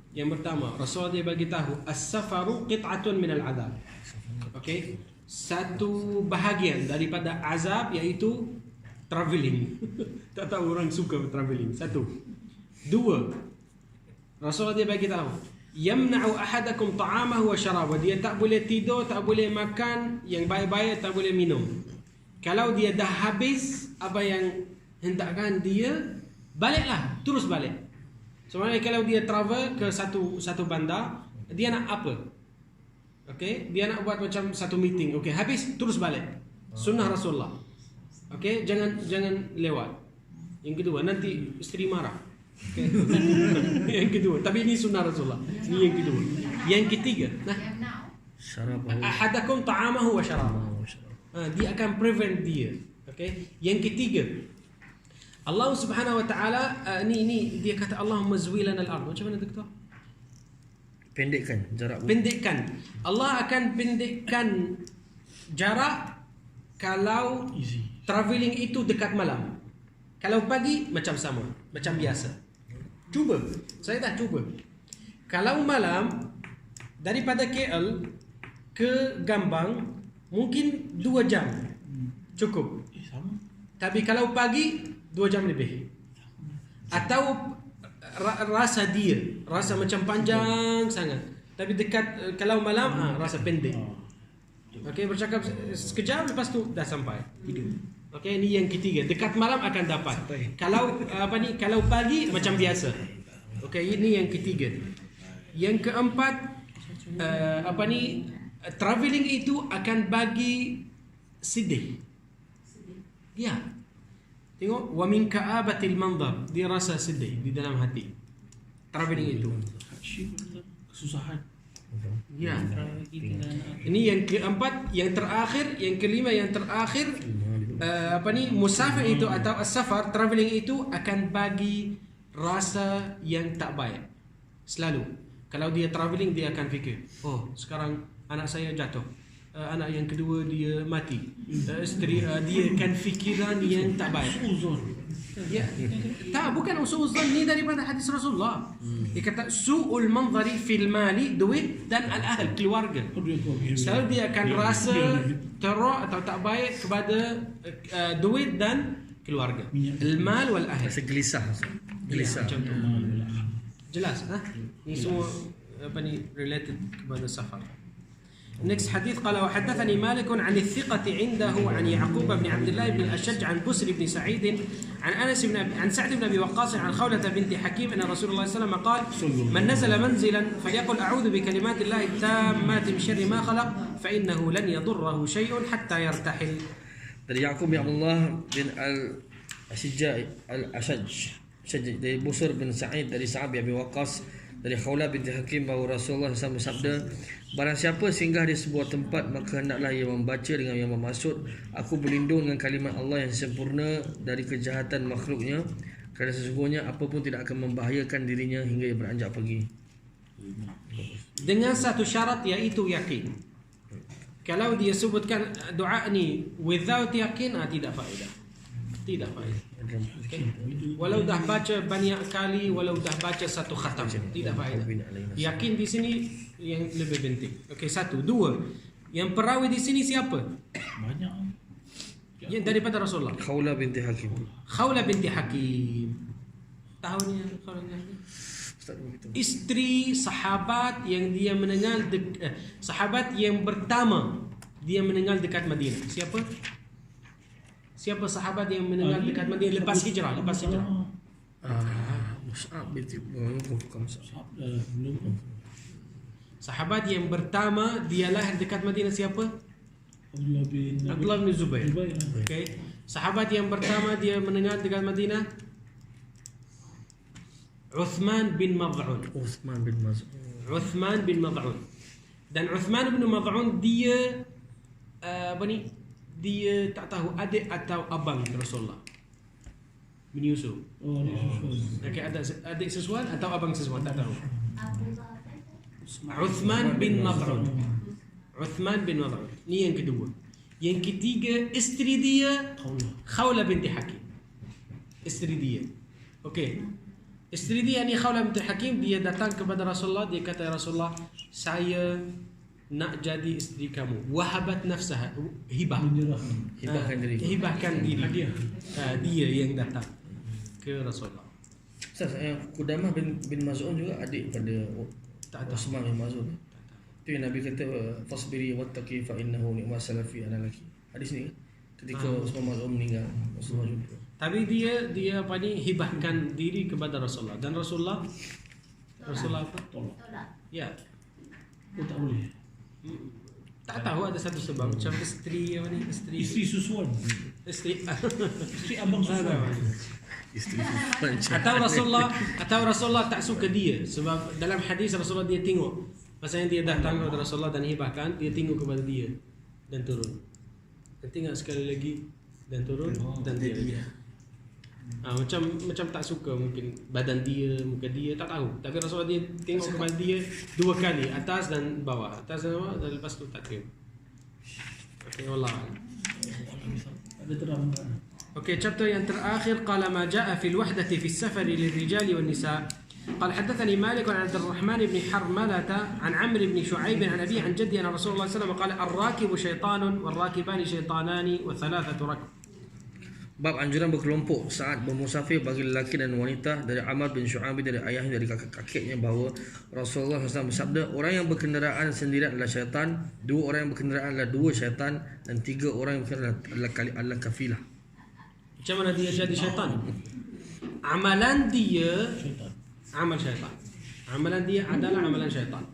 Rasul dia bagi tahu as-safaru qit'atun min al-'adab. Okey. Satu bahagian daripada azab iaitu travelling. Tak tahu orang suka travelling. Satu. Dua, Rasulullah dia bagi tahu yamna'u ahadakum ta'amahu wa syarabahu. Dia tak boleh tidur, tak boleh makan yang baik-baik, tak boleh minum. Kalau dia dah habis apa yang hendakkan dia, baliklah, terus balik. Sebenarnya kalau dia travel ke satu bandar, dia nak apa? Okey, dia nak buat macam satu meeting. Okey, habis terus balik. Sunnah Rasulullah. Okey, jangan lewat. Yang kedua, nanti isteri marah. Okay. Yang kedua, tapi ini sunnah Rasulullah. Ini yang kedua. Yang ketiga, ahadakum ta'amahu wa syarabahu. Dia akan prevent dia. Okay. Yang ketiga, Allah Subhanahu wa taala ni dia kata Allahumma zwi lana al-ard. Macam mana doktor? Pendekkan jarak bumi. Pendekkan. Allah akan pendekkan jarak kalau travelling itu dekat malam. Kalau pagi macam sama, macam biasa. Cuba, saya dah cuba. Kalau malam daripada KL ke Gambang mungkin 2 jam cukup. Sama. Tapi kalau pagi 2 jam lebih. Atau rasa macam panjang sangat. Tapi dekat kalau malam rasa pendek. Okey, bercakap sekejap lepas tu dah sampai tidur. Okey, ini yang ketiga. Dekat malam akan dapat. Kalau kalau pagi macam biasa. Okey, ini yang ketiga. Yang keempat travelling itu akan bagi sedih. Ya. Tengok wa min ka'abatil manzar, dia rasa sedih di dalam hati. Travelling itu. Kesusahan. Ya. Ini yang keempat, yang terakhir, yang kelima, yang terakhir musafir itu atau as-safar, travelling itu akan bagi rasa yang tak baik. Selalu kalau dia travelling dia akan fikir, oh sekarang anak saya jatuh, anak yang kedua dia mati, isteri dia akan fikiran yang tak baik. Ya, tak, bukan usul-usul ni daripada hadis Rasulullah. Dia kata su'ul manzari fil mali, duit dan al-ahl, keluarga. Selalu dia akan rasa teruk atau tak baik kepada duit dan keluarga. Al-mal wal-ahl. Rasa gelisah. Ya, macam tu. Jelas, Ini semua related kepada safar. Next hadith قال وحدثني مالك عن الثقة عنده عن يعقوب بن عبد الله بن الأشج عن بسر بن سعيد عن عن سعد بن أبي وقاص عن خولة بنت حكيم أن رسول الله صلى الله عليه وسلم قال من نزل منزلا فليقل أعوذ بكلمات الله التامات من شر ما خلق فإنه لن يضره شيء حتى يرتحل. Dari Yaqub bin Abdullah bin Al-Ashaj dari Busr bin Sa'id dari Sa'ad bin Abi Waqqas dari Khawlah binti Hakim bahawa Rasulullah SAW bersabda, barang siapa singgah di sebuah tempat maka hendaklah ia membaca dengan yang bermaksud, aku berlindung dengan kalimat Allah yang sempurna dari kejahatan makhluknya, kerana sesungguhnya apa pun tidak akan membahayakan dirinya hingga ia beranjak pergi. Dengan satu syarat iaitu yakin. Kalau dia sebutkan doa ni without yakin, tidak faedah. Tidak faedah. Okay. Walau dah baca banyak kali, walau dah baca satu khatam, tidak faedah. Yakin di sini yang lebih penting. Okey, satu, dua. Yang perawi di sini siapa? Banyak. Yang daripada Rasulullah. Khawlah binti Hakim. Khawlah binti Hakim. Tahunnya Khawlah binti Hakim. Isteri sahabat yang dia meninggal sahabat yang pertama dia meninggal dekat Madinah. Siapa? Siapa sahabat yang meninggal dekat Madinah lepas hijrah? Mus'ab binti bukan Mus'ab. Belum. Sahabat yang pertama dia lahir dekat Madinah siapa? Abdullah bin Zubair. Okey. Sahabat yang pertama dia meninggal dekat Madinah Uthman bin Mad'un. Uthman bin Mad'un. Dan Uthman bin Mad'un dia dia tak tahu adik atau abang Rasulullah menyusu. Okey, ada adik sesuatu atau abang sesuatu tak tahu. Uthman bin Mad'un. Uthman bin Mad'un. Ni yang kedua. Yang ketiga isteri dia Khawlah binti Hakim. Isteri dia. Okey. Isteri dia ni Khawlah binti Hakim, dia datang kepada Rasulullah, dia kata, Rasulullah, saya nak jadi isteri kamu. Wahabat nafsaha, hibahkan diri. Dia yang datang ke Rasulullah. Ustaz, Qudamah bin Maz'un juga adik pada Uthman bin Maz'un. Itu yang Nabi kata fasbiri wattaqi fa innahu ni'mas salafi ana laki. Hadis ni ketika Uthman Maz'un meninggal, Rasulullah jumpa. Tapi dia hibahkan diri kepada Rasulullah, dan Rasulullah apa? Tolak. Ya. Tak boleh. Tak tahu, ada satu sebab macam isteri Isteri susuan. isteri abang susuan. atau Rasulullah tak suka dia, sebab dalam hadis Rasulullah dia tengok masa yang dia datang kepada Rasulullah dan hibahkan, dia tengok kepada dia dan turun, dan tengok sekali lagi dan turun dan dia lagi. Macam tak suka mungkin badan dia, muka dia, tak tahu. Tapi Rasulullah dia tengok kepada dia dua kali, atas dan bawah, dan lepas tu tak terima. Okey, wallah. Ada terang. Okey, chapter yang terakhir, qala ma jaa fi al-wahdati fi as-safar lil-rijal wan-nisa. قال حدثني مالك عن عبد الرحمن بن حرملة عن عمرو بن شعيب عن أبيه عن جدي أن رسول الله صلى الله عليه وسلم قال الراكب شيطان والراكبان شيطانان وثلاثة ركب. Bab anjuran berkelompok saat bermusafir bagi lelaki dan wanita. Dari Amr bin Shu'aib dari ayahnya dari kakek-kakeknya bahawa Rasulullah SAW bersabda, orang yang berkenderaan sendirian adalah syaitan, dua orang yang berkenderaan adalah dua syaitan, dan tiga orang yang berkenderaan adalah kafilah. Macam mana dia jadi syaitan? Amalan dia amal syaitan. Amalan dia adalah amalan syaitan.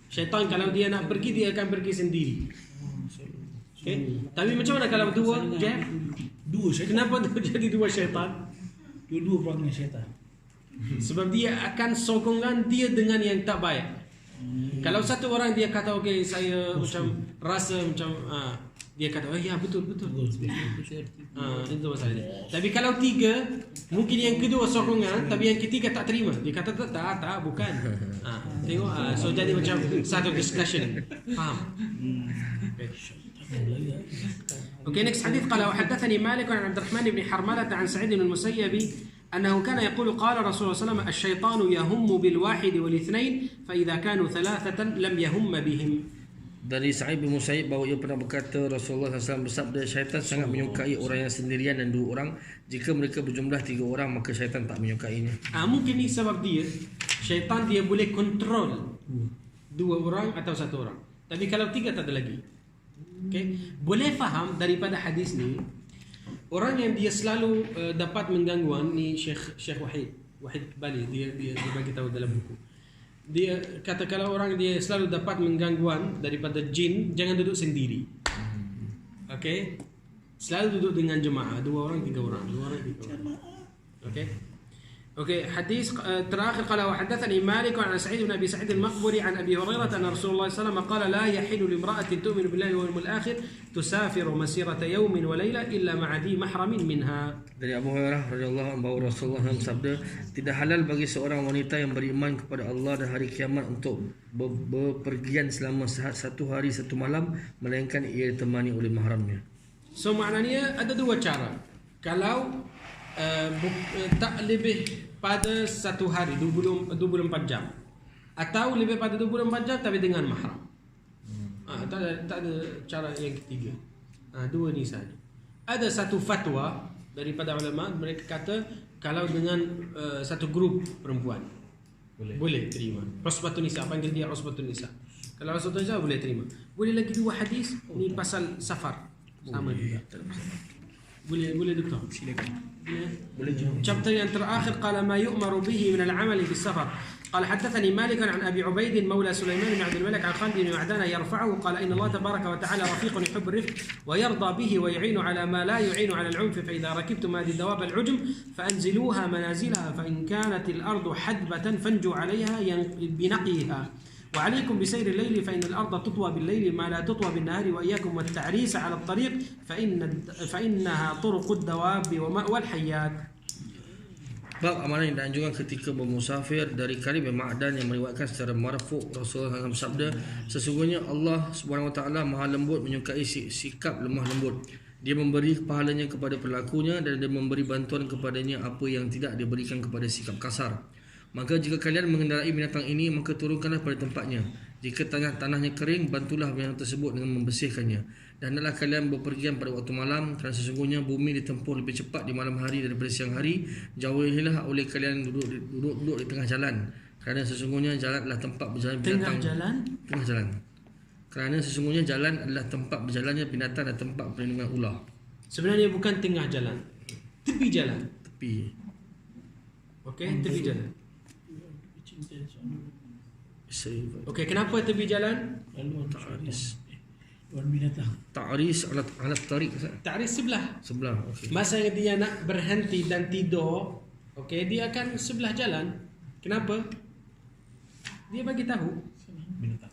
Syaitan kalau dia nak pergi, dia akan pergi sendiri. Okay? Tapi macam mana kalau dua? Dua syaitan. Kenapa jadi dua syaitan? Dua-dua perangai syaitan. Sebab dia akan sokongan dia dengan yang tak baik. Kalau satu orang dia kata okey, saya macam rasa macam dia kata ya betul. Itu masalah dia. Tapi kalau tiga, mungkin yang kedua sokongan, tapi yang ketiga tak terima. Dia kata tak bukan. Tengok so jadi macam satu discussion. Faham? Okay, next hadith. قال وحدثني مالك عن عبد الرحمن بن حرملة عن سعيد بن المسيب أنه كان يقول قال رسول الله صلى الله عليه وسلم الشيطان يهم بالواحد والاثنين فإذا كانوا ثلاثة لم يهم بهم. Dari Sa'id bin Musayyib bahawa ia pernah berkata Rasulullah SAW bersabda, syaitan sangat menyukai orang yang sendirian dan dua orang. Jika mereka berjumlah tiga orang maka syaitan tak menyukainya. Mungkin ni sebab dia syaitan dia boleh kontrol dua orang atau satu orang. Tapi kalau 3 tak ada lagi. Okay? Boleh faham daripada hadis ni, orang yang dia selalu dapat menggangguan ni Syekh Wahid Bali dia bagi tahu dalam buku. Dia kata kalau orang dia selalu dapat menggangguan daripada jin, jangan duduk sendiri. Okey? Selalu duduk dengan jemaah, 2 orang 3 orang, 2 orang 3 orang. Okey? Okey, hadis terakhir qala wa hadatsani Malik an Sa'id bin Abi Sa'id al-Maqburi an Abi Hurairah anna Rasulullah sallallahu alaihi wasallam qala la yahillu limra'atin tu'minu billahi wal yawmil akhir tusafiru masirata yawmin wa layla illa ma'a dhi mahramin minha. Dari Abu Hurairah radhiyallahu anhu bahawa Rasulullah SAW bersabda, tidak halal bagi seorang wanita yang beriman kepada Allah dan hari kiamat untuk berpergian selama 1 hari 1 malam melainkan ia ditemani oleh mahramnya. So maknanya ada 2 cara. Kalau tak lebih pada 1 hari 24 jam atau lebih pada 24 jam tapi dengan mahram. Tak ada cara yang ketiga. 2 ni saja. Ada satu fatwa daripada ulama, mereka kata kalau dengan satu grup perempuan boleh terima. Usbatun nisa, panggil dia usbatun nisa. Kalau usbatun nisa boleh terima. Boleh lagi 2 hadis ni pasal safar. Sama juga. boleh doktor, silakan. Boleh. Chapter yang terakhir qala ma yu'maru bihi min al-amal fi as-safar. قال حدثني مالك عن ابي عبيد مولى سليمان بن عبد الملك عن خالد بن معدان يرفعه قال ان الله تبارك وتعالى رفيق يحب الرفق ويرضى به ويعين على ما لا يعين على العنف فاذا ركبتم هذه الدواب العجم فانزلوها منازلها فان كانت الارض حدبة فانجوا عليها بنقيها وعليكم بسير الليل فإن الأرض تطوى بالليل ما لا تطوى بالنهار وإياكم والتعريس على الطريق فإنها طرق الدواب والحيات. Bab amalan yang dianjurkan ketika bermusafir. Dari Karim bin Ma'dan yang meriwayatkan secara marfu' Rasulullah SAW bersabda, sesungguhnya Allah SWT maha lembut, menyukai sikap lemah lembut. Dia memberi pahalanya kepada pelakunya dan dia memberi bantuan kepadanya apa yang tidak diberikan kepada sikap kasar. Maka jika kalian mengendarai binatang ini, maka turunkanlah pada tempatnya. Jika tanahnya kering, bantulah binatang tersebut dengan membersihkannya. Dan hendaklah kalian berpergian pada waktu malam, kerana sesungguhnya bumi ditempuh lebih cepat di malam hari daripada siang hari. Jauhilah oleh kalian duduk di tengah jalan, kerana sesungguhnya jalan adalah tempat berjalan binatang. Tengah jalan. Kerana sesungguhnya jalan adalah tempat berjalannya binatang dan tempat perlindungan ular. Sebenarnya bukan tengah jalan, tepi jalan. Tepi. Okey, tepi jalan. Okey, kenapa tepi jalan? Lalu Ta'aris. binatang. Ta'aris alat tarik. Ta'aris sebelah. Sebelah. Okey. Masa dia nak berhenti dan tidur, okey, dia akan sebelah jalan. Kenapa? Dia bagi tahu.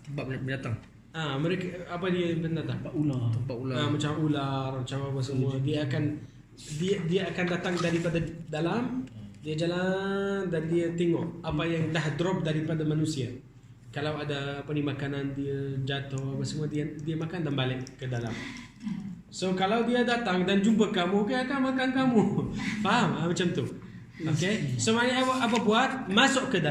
Tempat binatang. Mereka apa dia binatang? Tempat ular. Tempat ular. Macam ular, macam apa semua. Dia akan datang daripada dalam, dia jalan dan dia tengok apa yang dah drop daripada manusia. Kalau ada apa ni makanan dia jatuh apa semua, dia makan dan balik ke dalam. So kalau dia datang dan jumpa kamu, dia akan makan kamu. Faham? Macam tu. Okay. So maknanya apa buat? Masuk ke dalam.